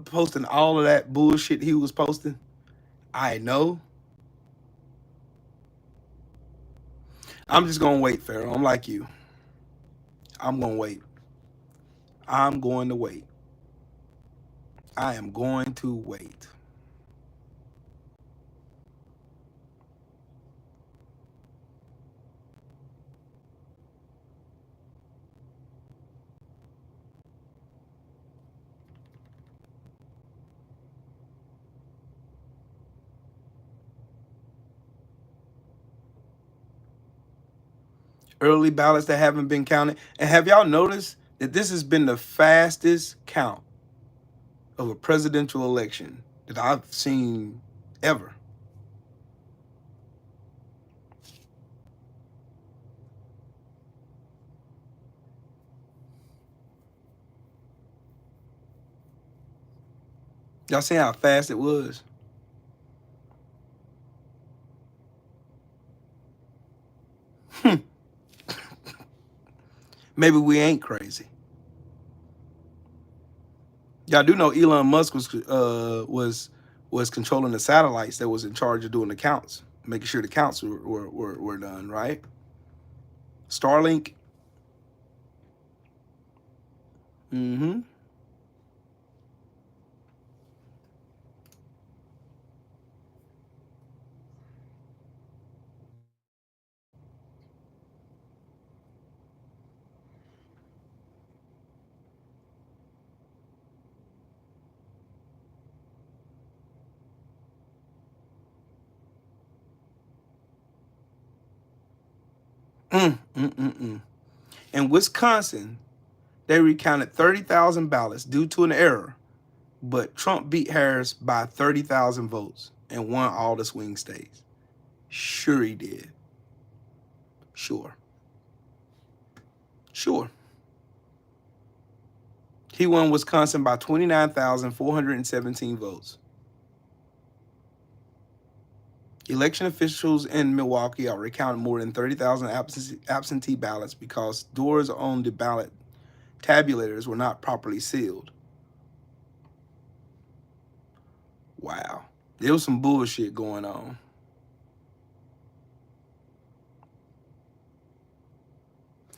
posting all of that bullshit he was posting. I know. I'm just gonna wait, Pharaoh. I'm like you. I'm gonna wait. I'm going to wait. I am going to wait. Early ballots that haven't been counted. And have y'all noticed that this has been the fastest count of a presidential election that I've seen ever? Y'all see how fast it was? Maybe we ain't crazy. Y'all do know Elon Musk was controlling the satellites that was in charge of doing the counts, making sure the counts were done, right? Starlink. Mm-hmm. Mm. In Wisconsin, they recounted 30,000 ballots due to an error, but Trump beat Harris by 30,000 votes and won all the swing states. Sure he did. Sure. Sure. He won Wisconsin by 29,417 votes. Election officials in Milwaukee are recounting more than 30,000 absentee ballots because doors on the ballot tabulators were not properly sealed. Wow. There was some bullshit going on.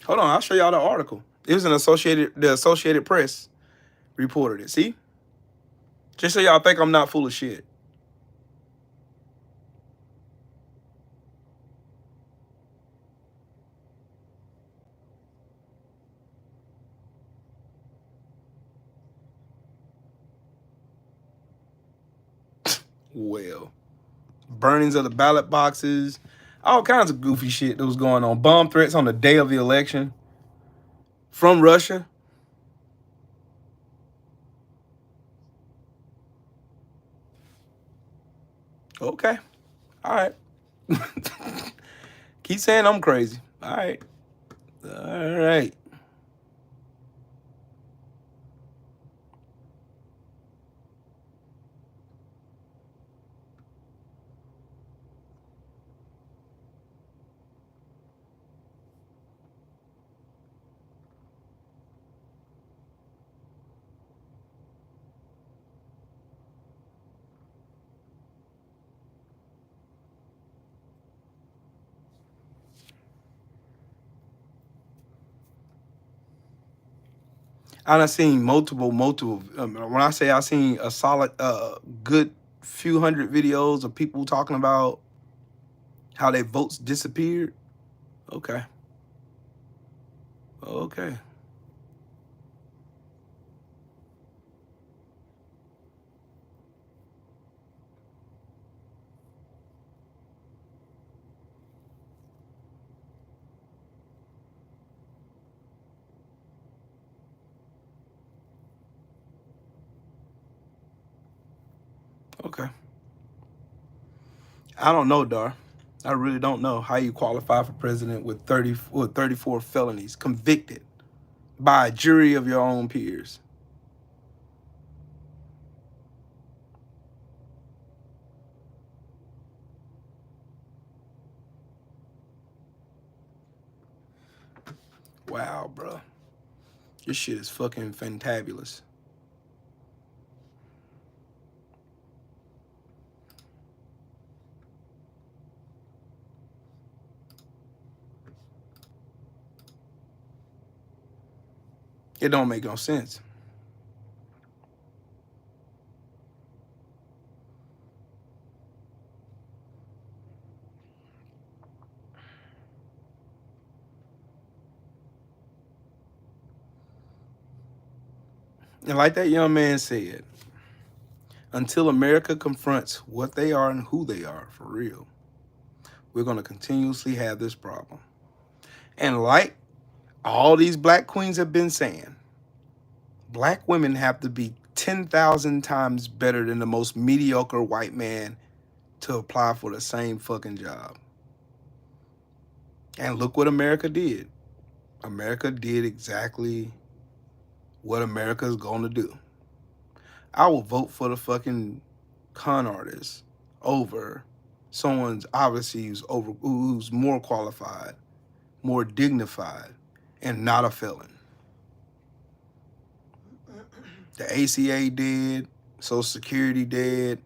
Hold on, I'll show y'all the article. It was the Associated Press reported it. See? Just so y'all think I'm not full of shit. Well, burnings of the ballot boxes, all kinds of goofy shit that was going on. Bomb threats on the day of the election from Russia. Okay. All right. Keep saying I'm crazy. All right. All right. And I've seen multiple. When I say I've seen a solid, good few hundred videos of people talking about how their votes disappeared. Okay. Okay. Okay. I don't know, Dar. I really don't know how you qualify for president with 34 felonies, convicted by a jury of your own peers. Wow, bro. This shit is fucking fantabulous. It don't make no sense. And like that young man said, until America confronts what they are and who they are for real, we're going to continuously have this problem. And like all these black queens have been saying, black women have to be 10,000 times better than the most mediocre white man to apply for the same fucking job. And look what America did. America did exactly what America's going to do. I will vote for the fucking con artist over someone's obviously who's more qualified, more dignified, and not a felon. The ACA dead, Social Security dead,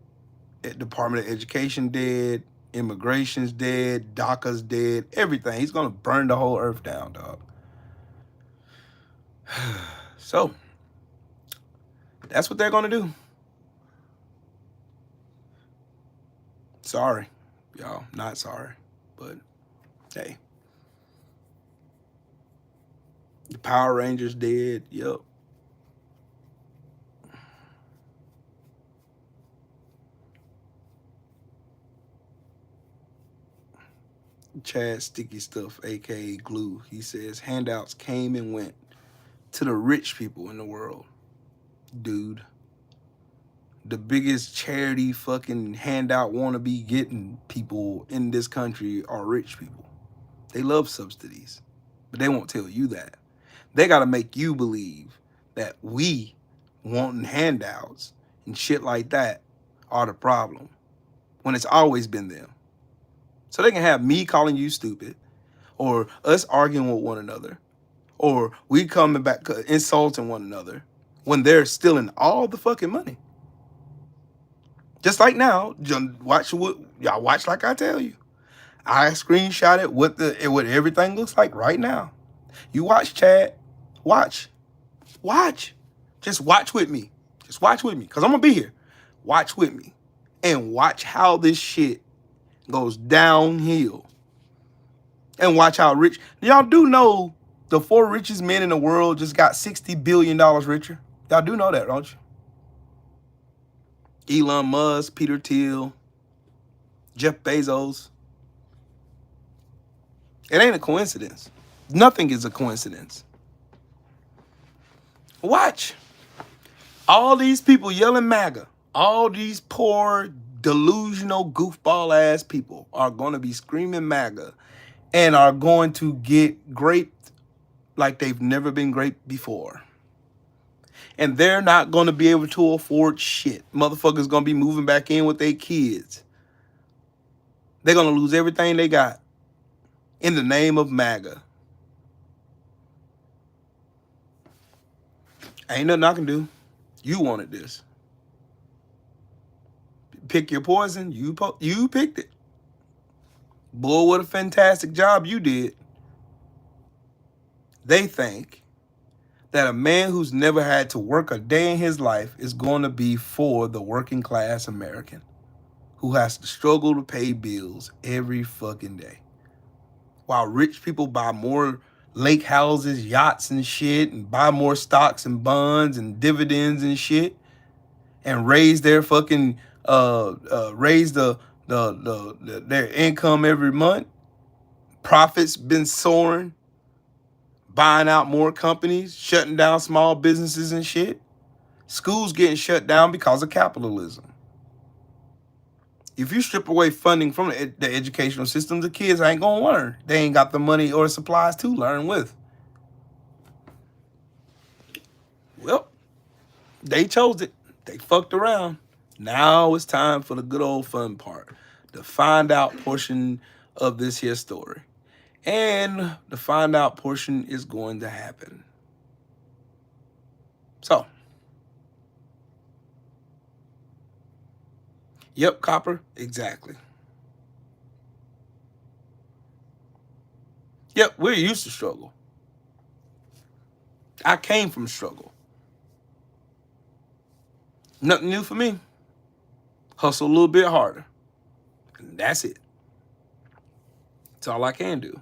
Department of Education dead, immigration's dead, DACA's dead, everything. He's gonna burn the whole earth down, dog. So that's what they're gonna do. Sorry, y'all, not sorry, but hey, the Power Rangers dead. Yep. Chad Sticky Stuff, aka Glue, he says handouts came and went to the rich people in the world. Dude, the biggest charity fucking handout wannabe getting people in this country are rich people. They love subsidies, but they won't tell you that. They gotta make you believe that we wanting handouts and shit like that are the problem, when it's always been them. So they can have me calling you stupid, or us arguing with one another, or we coming back insulting one another when they're stealing all the fucking money. Just like now, watch what y'all watch. Like I tell you, I screenshot it what everything looks like right now. You watch, Chad. Watch. Just watch with me. Just watch with me, cause I'm gonna be here. Watch with me, and watch how this shit goes downhill. And watch how rich y'all do know. The 4 richest men in the world just got $60 billion richer. Y'all do know that, don't you? Elon Musk, Peter Thiel, Jeff Bezos. It ain't a coincidence. Nothing is a coincidence. Watch. All these people yelling MAGA. All these poor, delusional, goofball ass people are going to be screaming MAGA and are going to get graped like they've never been graped before. And they're not going to be able to afford shit. Motherfuckers going to be moving back in with their kids. They're going to lose everything they got in the name of MAGA. Ain't nothing I can do. You wanted this. Pick your poison. You picked it. Boy, what a fantastic job you did. They think that a man who's never had to work a day in his life is going to be for the working class American who has to struggle to pay bills every fucking day. While rich people buy more lake houses, yachts and shit, and buy more stocks and bonds and dividends and shit, and raise their fucking raise their income every month. Profits been soaring, buying out more companies, shutting down small businesses and shit. Schools getting shut down because of capitalism. If you strip away funding from the educational system, the kids ain't gonna learn. They ain't got the money or supplies to learn with. Well, they chose it. They fucked around. Now it's time for the good old fun part, the find out portion of this here story. And the find out portion is going to happen. So, yep, Copper, exactly. Yep, we're used to struggle. I came from struggle. Nothing new for me. Hustle a little bit harder. And that's it. That's all I can do.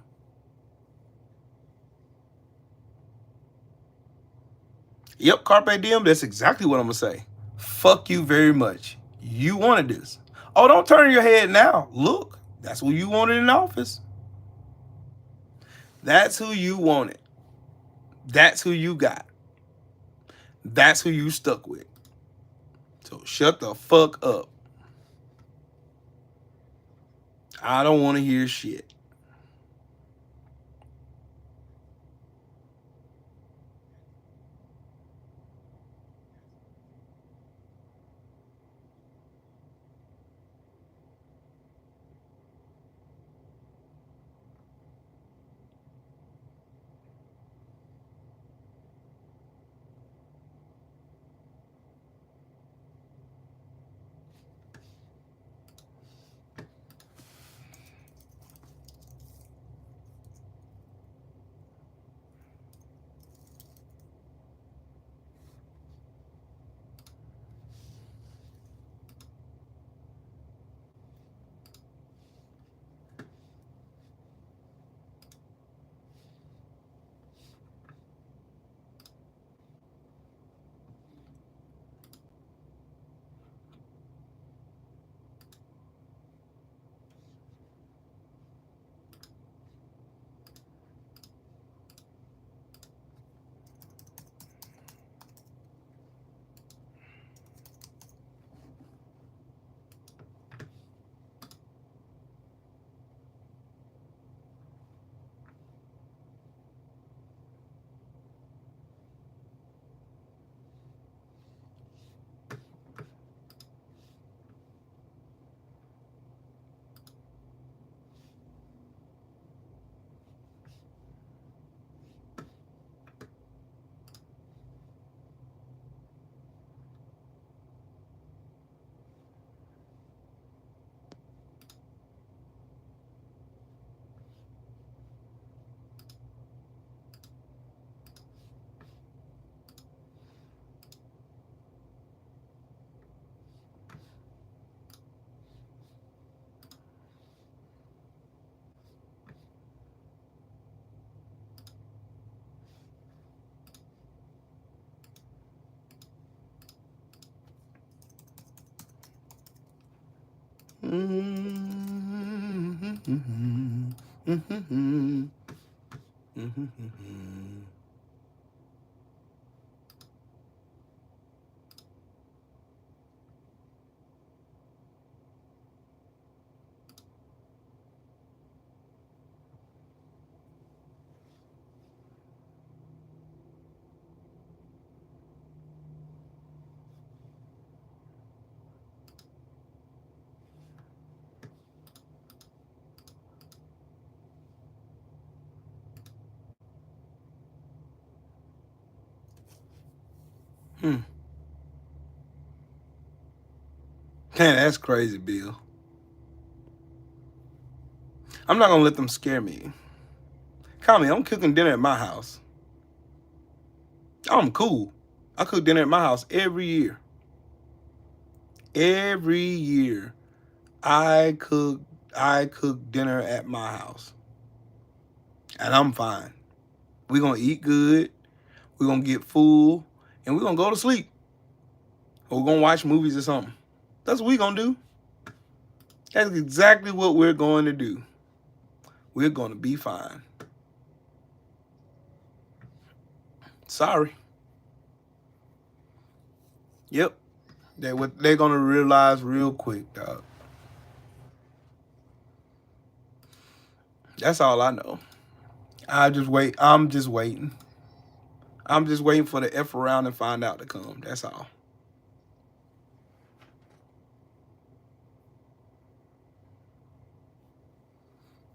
Yep, Carpe Diem, that's exactly what I'm going to say. Fuck you very much. You wanted this. Oh, don't turn your head now. Look, that's who you wanted in office. That's who you wanted. That's who you got. That's who you stuck with. So shut the fuck up. I don't want to hear shit. Man, that's crazy, Bill. I'm not gonna let them scare me. Call me, I'm cooking dinner at my house. I'm cool. I cook dinner at my house every year. Every year, I cook dinner at my house, and I'm fine. We're gonna eat good. We're gonna get full, and we're gonna go to sleep. Or we're gonna watch movies or something. That's what we're gonna do. That's exactly what we're going to do. We're gonna be fine. Sorry. Yep. They're gonna realize real quick, dog. That's all I know. I just wait. I'm just waiting. I'm just waiting for the F around and find out to come. That's all.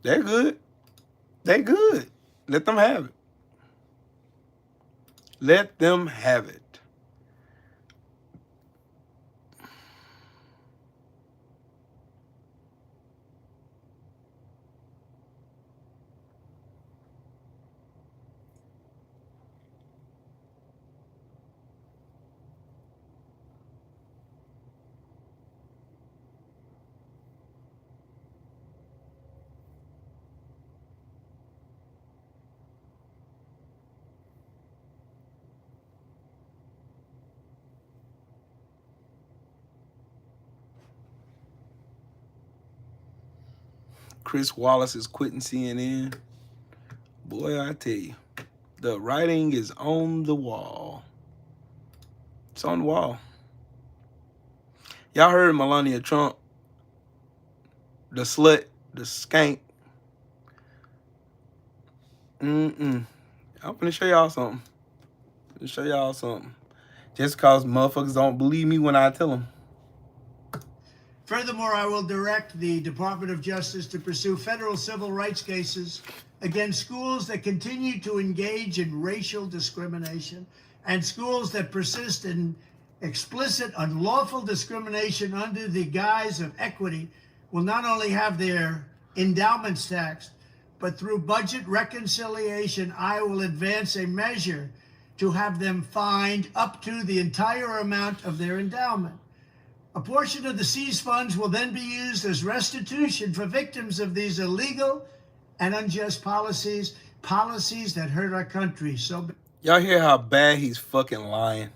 They're good. They good. Let them have it. Let them have it. Chris Wallace is quitting CNN. Boy, I tell you, the writing is on the wall. It's on the wall. Y'all heard Melania Trump, the slut, the skank. I'm gonna show y'all something. Just because motherfuckers don't believe me when I tell them. Furthermore, I will direct the Department of Justice to pursue federal civil rights cases against schools that continue to engage in racial discrimination and schools that persist in explicit unlawful discrimination under the guise of equity will not only have their endowments taxed, but through budget reconciliation, I will advance a measure to have them fined up to the entire amount of their endowment. A portion of the seized funds will then be used as restitution for victims of these illegal and unjust policies that hurt our country so bad. Y'all hear how bad he's fucking lying?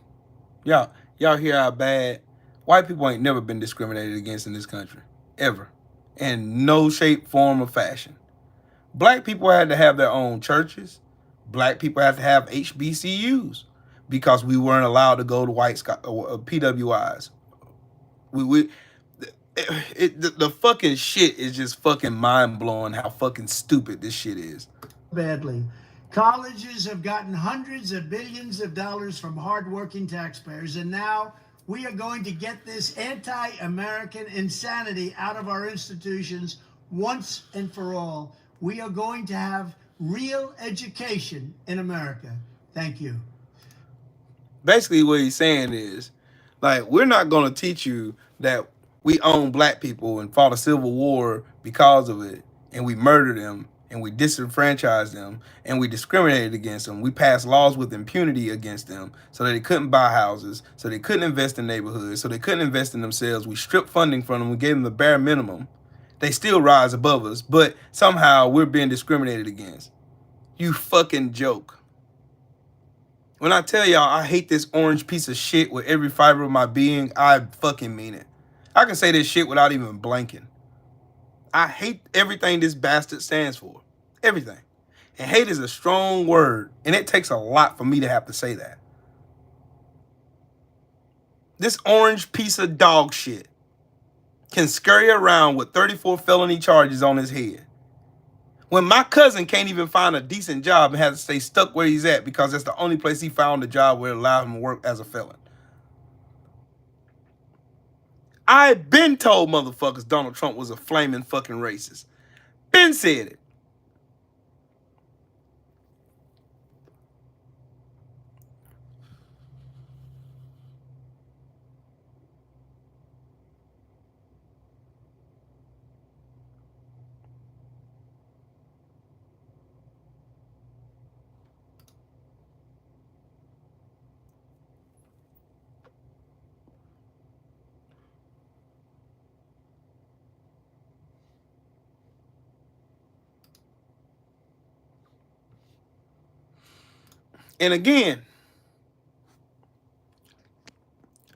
Y'all hear how bad? White people ain't never been discriminated against in this country. Ever. In no shape, form, or fashion. Black people had to have their own churches. Black people had to have HBCUs because we weren't allowed to go to PWIs. The fucking shit is just fucking mind-blowing how fucking stupid this shit is. Badly. Colleges have gotten hundreds of billions of dollars from hardworking taxpayers, and now we are going to get this anti-American insanity out of our institutions once and for all. We are going to have real education in America. Thank you. Basically, what he's saying is, like, we're not going to teach you that we own black people and fought a civil war because of it, and we murdered them, and we disenfranchised them, and we discriminated against them. We passed laws with impunity against them so that they couldn't buy houses, so they couldn't invest in neighborhoods, so they couldn't invest in themselves. We stripped funding from them. We gave them the bare minimum. They still rise above us, but somehow we're being discriminated against. You fucking joke. When I tell y'all I hate this orange piece of shit with every fiber of my being, I fucking mean it. I can say this shit without even blinking. I hate everything this bastard stands for. Everything. And hate is a strong word, and it takes a lot for me to have to say that. This orange piece of dog shit can scurry around with 34 felony charges on his head. When my cousin can't even find a decent job and has to stay stuck where he's at because that's the only place he found a job where it allowed him to work as a felon. I been told motherfuckers Donald Trump was a flaming fucking racist. Been said it. And again,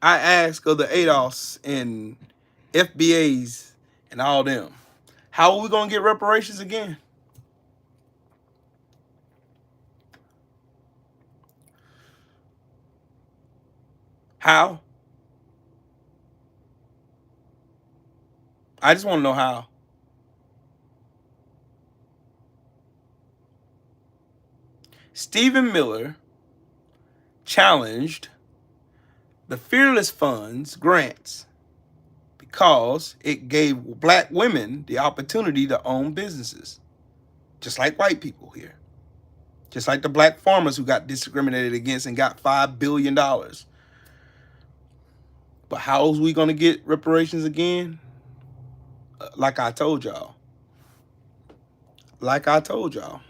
I ask of the ADOS and FBAs and all them, how are we going to get reparations again? How? I just want to know how. Stephen Miller challenged the Fearless Fund's grants because it gave black women the opportunity to own businesses, just like white people here, just like the black farmers who got discriminated against and got $5 billion. But how is we going to get reparations again? Like I told y'all. Like I told y'all.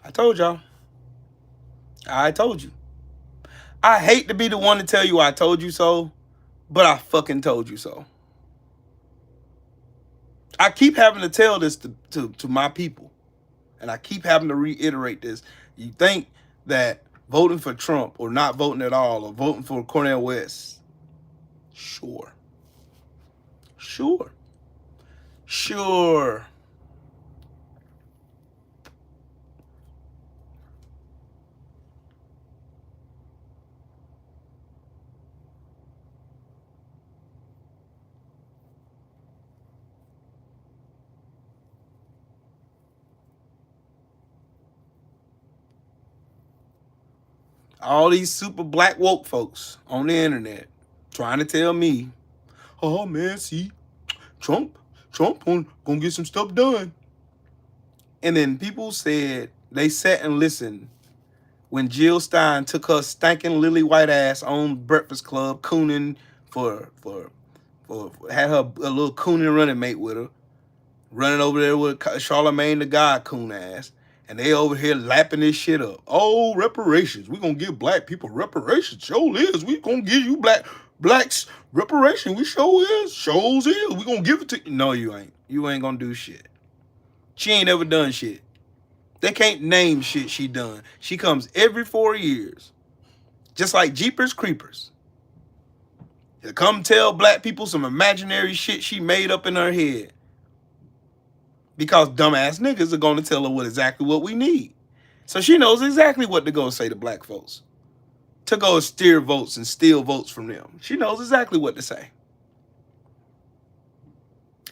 I told y'all. I told you. I hate to be the one to tell you I told you so, but I fucking told you so. I keep having to tell this to my people, and I keep having to reiterate this. You think that voting for Trump or not voting at all or voting for Cornel West, sure. All these super black woke folks on the internet trying to tell me, oh man, see, Trump gonna get some stuff done. And then people said they sat and listened when Jill Stein took her stinking lily white ass on Breakfast Club cooning for had her a little cooning running mate with her, running over there with Charlemagne the God coon ass. And they over here lapping this shit up. Oh, reparations. We gonna give black people reparations. Sure is. We gonna give you blacks reparation. We sure is. Shows is. We gonna give it to you. No, you ain't. You ain't gonna do shit. She ain't ever done shit. They can't name shit she done. She comes every 4 years. Just like Jeepers Creepers. To come tell black people some imaginary shit she made up in her head. Because dumbass niggas are going to tell her exactly what we need. So she knows exactly what to go say to black folks. To go steer votes and steal votes from them. She knows exactly what to say.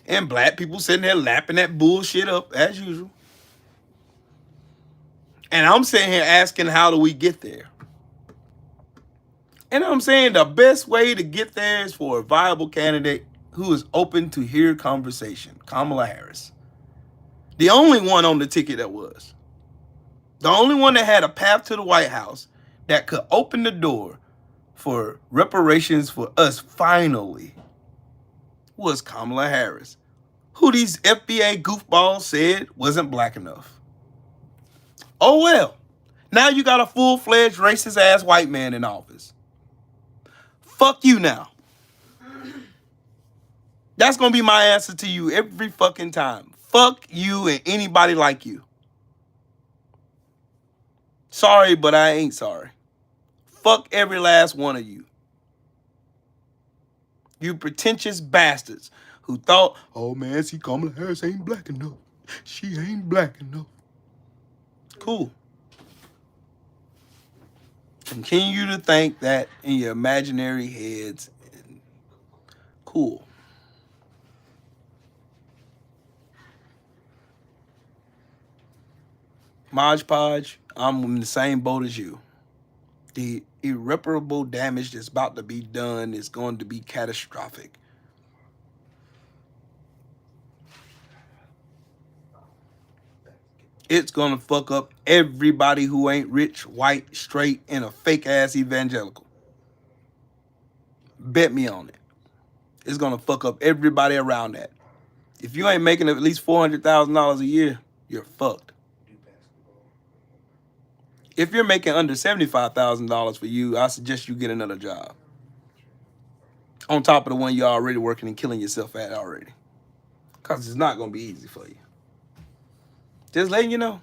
And black people sitting there lapping that bullshit up as usual. And I'm sitting here asking, how do we get there? And I'm saying the best way to get there is for a viable candidate who is open to hear conversation. Kamala Harris. The only one on the ticket that was. The only one that had a path to the White House that could open the door for reparations for us finally was Kamala Harris, who these FBA goofballs said wasn't black enough. Oh well, now you got a full-fledged racist ass white man in office. Fuck you now. That's gonna be my answer to you every fucking time. Fuck you and anybody like you. Sorry, but I ain't sorry. Fuck every last one of you. You pretentious bastards who thought, oh man, see, Kamala Harris ain't black enough. She ain't black enough. Cool. Continue to think that in your imaginary heads. Cool. Modge Podge, I'm in the same boat as you. The irreparable damage that's about to be done is going to be catastrophic. It's going to fuck up everybody who ain't rich, white, straight, and a fake-ass evangelical. Bet me on it. It's going to fuck up everybody around that. If you ain't making at least $400,000 a year, you're fucked. If you're making under $75,000 for you, I suggest you get another job. On top of the one you're already working and killing yourself at already. Because it's not going to be easy for you. Just letting you know.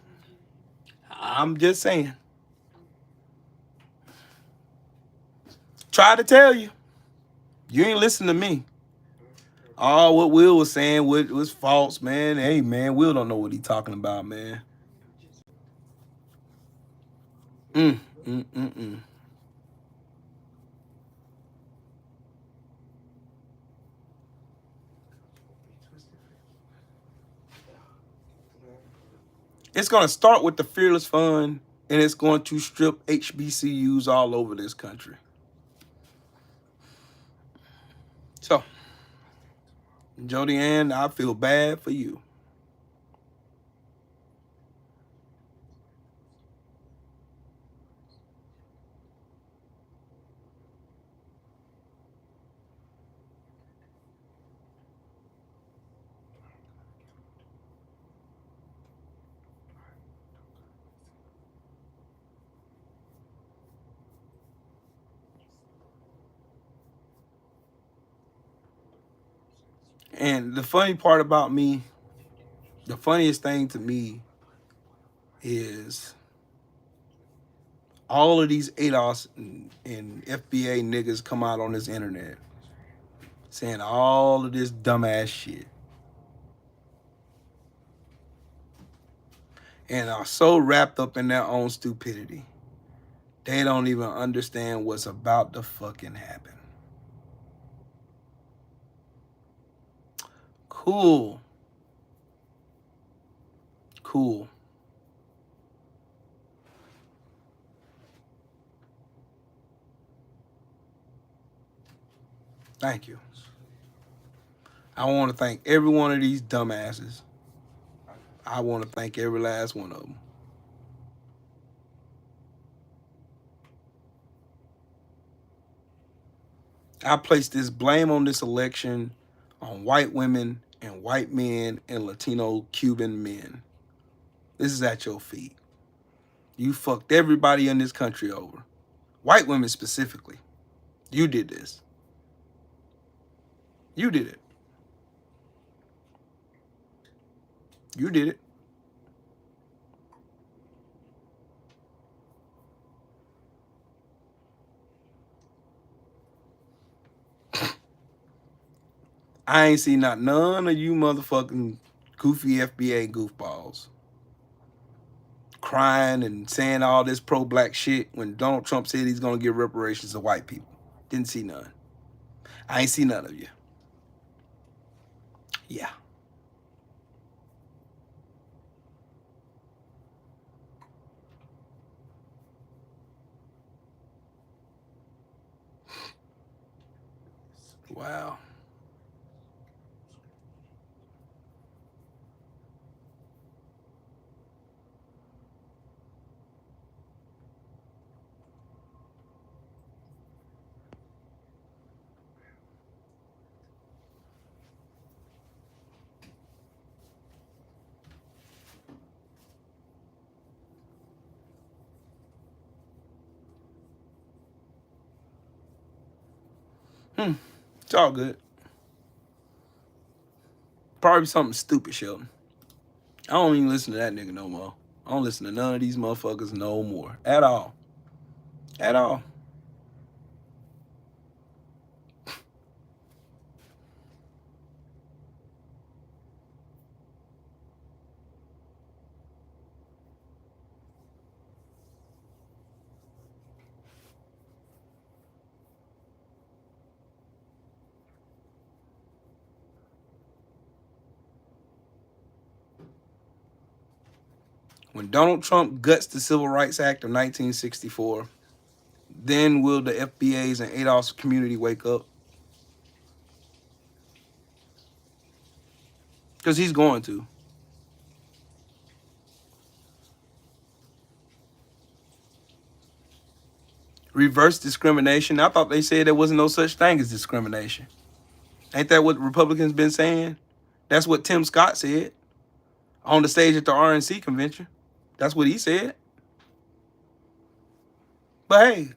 I'm just saying. Try to tell you. You ain't listen to me. All what Will was saying was false, man. Hey, man, Will don't know what he talking about, man. It's going to start with the Fearless Fund, and it's going to strip HBCUs all over this country. So, Jody Ann, I feel bad for you. And the funny part about me, the funniest thing to me is all of these ADOS and FBA niggas come out on this internet saying all of this dumbass shit. And are so wrapped up in their own stupidity, they don't even understand what's about to fucking happen. Cool. Cool. Thank you. I want to thank every one of these dumbasses. I want to thank every last one of them. I place this blame on this election on white women and white men and Latino Cuban men. This is at your feet. You fucked everybody in this country over. White women specifically. You did this. You did it. You did it. I ain't seen not none of you motherfucking goofy FBA goofballs crying and saying all this pro-black shit when Donald Trump said he's going to give reparations to white people. Didn't see none. I ain't see none of you. Yeah. Wow. It's all good. Probably something stupid, Sheldon. I don't even listen to that nigga no more. I don't listen to none of these motherfuckers no more. At all. At all. When Donald Trump guts the Civil Rights Act of 1964, then will the FBAs and Adolph's community wake up? Because he's going to. Reverse discrimination. I thought they said there wasn't no such thing as discrimination. Ain't that what Republicans been saying? That's what Tim Scott said on the stage at the RNC convention. That's what he said. But hey,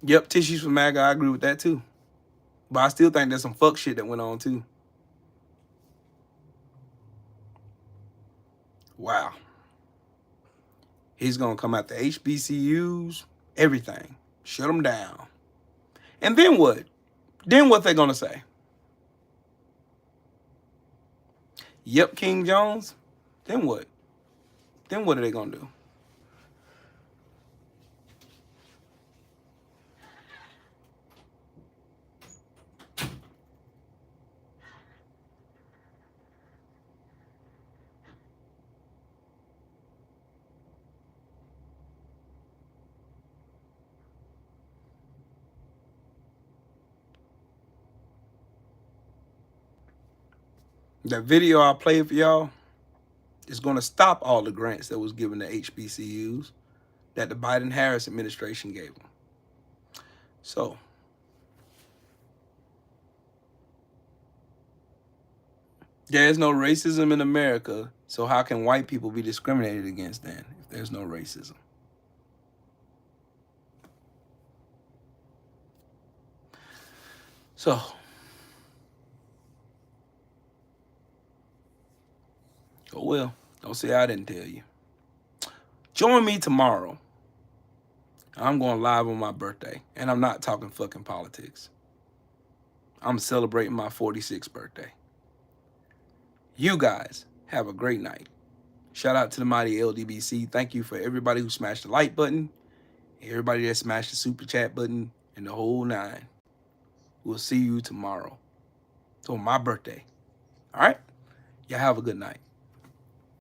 yep, tissues for MAGA, I agree with that too. But I still think there's some fuck shit that went on too. Wow. He's going to come out the HBCUs, everything. Shut them down. And then what? Then what they going to say? Yep, King Jones. Then what? Then what are they going to do? That video I played for y'all is going to stop all the grants that was given to HBCUs that the Biden-Harris administration gave them. So, there is no racism in America, so how can white people be discriminated against then if there's no racism? So, oh well, don't say I didn't tell you. Join me tomorrow. I'm going live on my birthday, and I'm not talking fucking politics. I'm celebrating my 46th birthday. You guys have a great night. Shout out to the mighty LDBC. Thank you for everybody who smashed the like button, everybody that smashed the super chat button, and the whole nine. We'll see you tomorrow. So my birthday. All right? Y'all have a good night.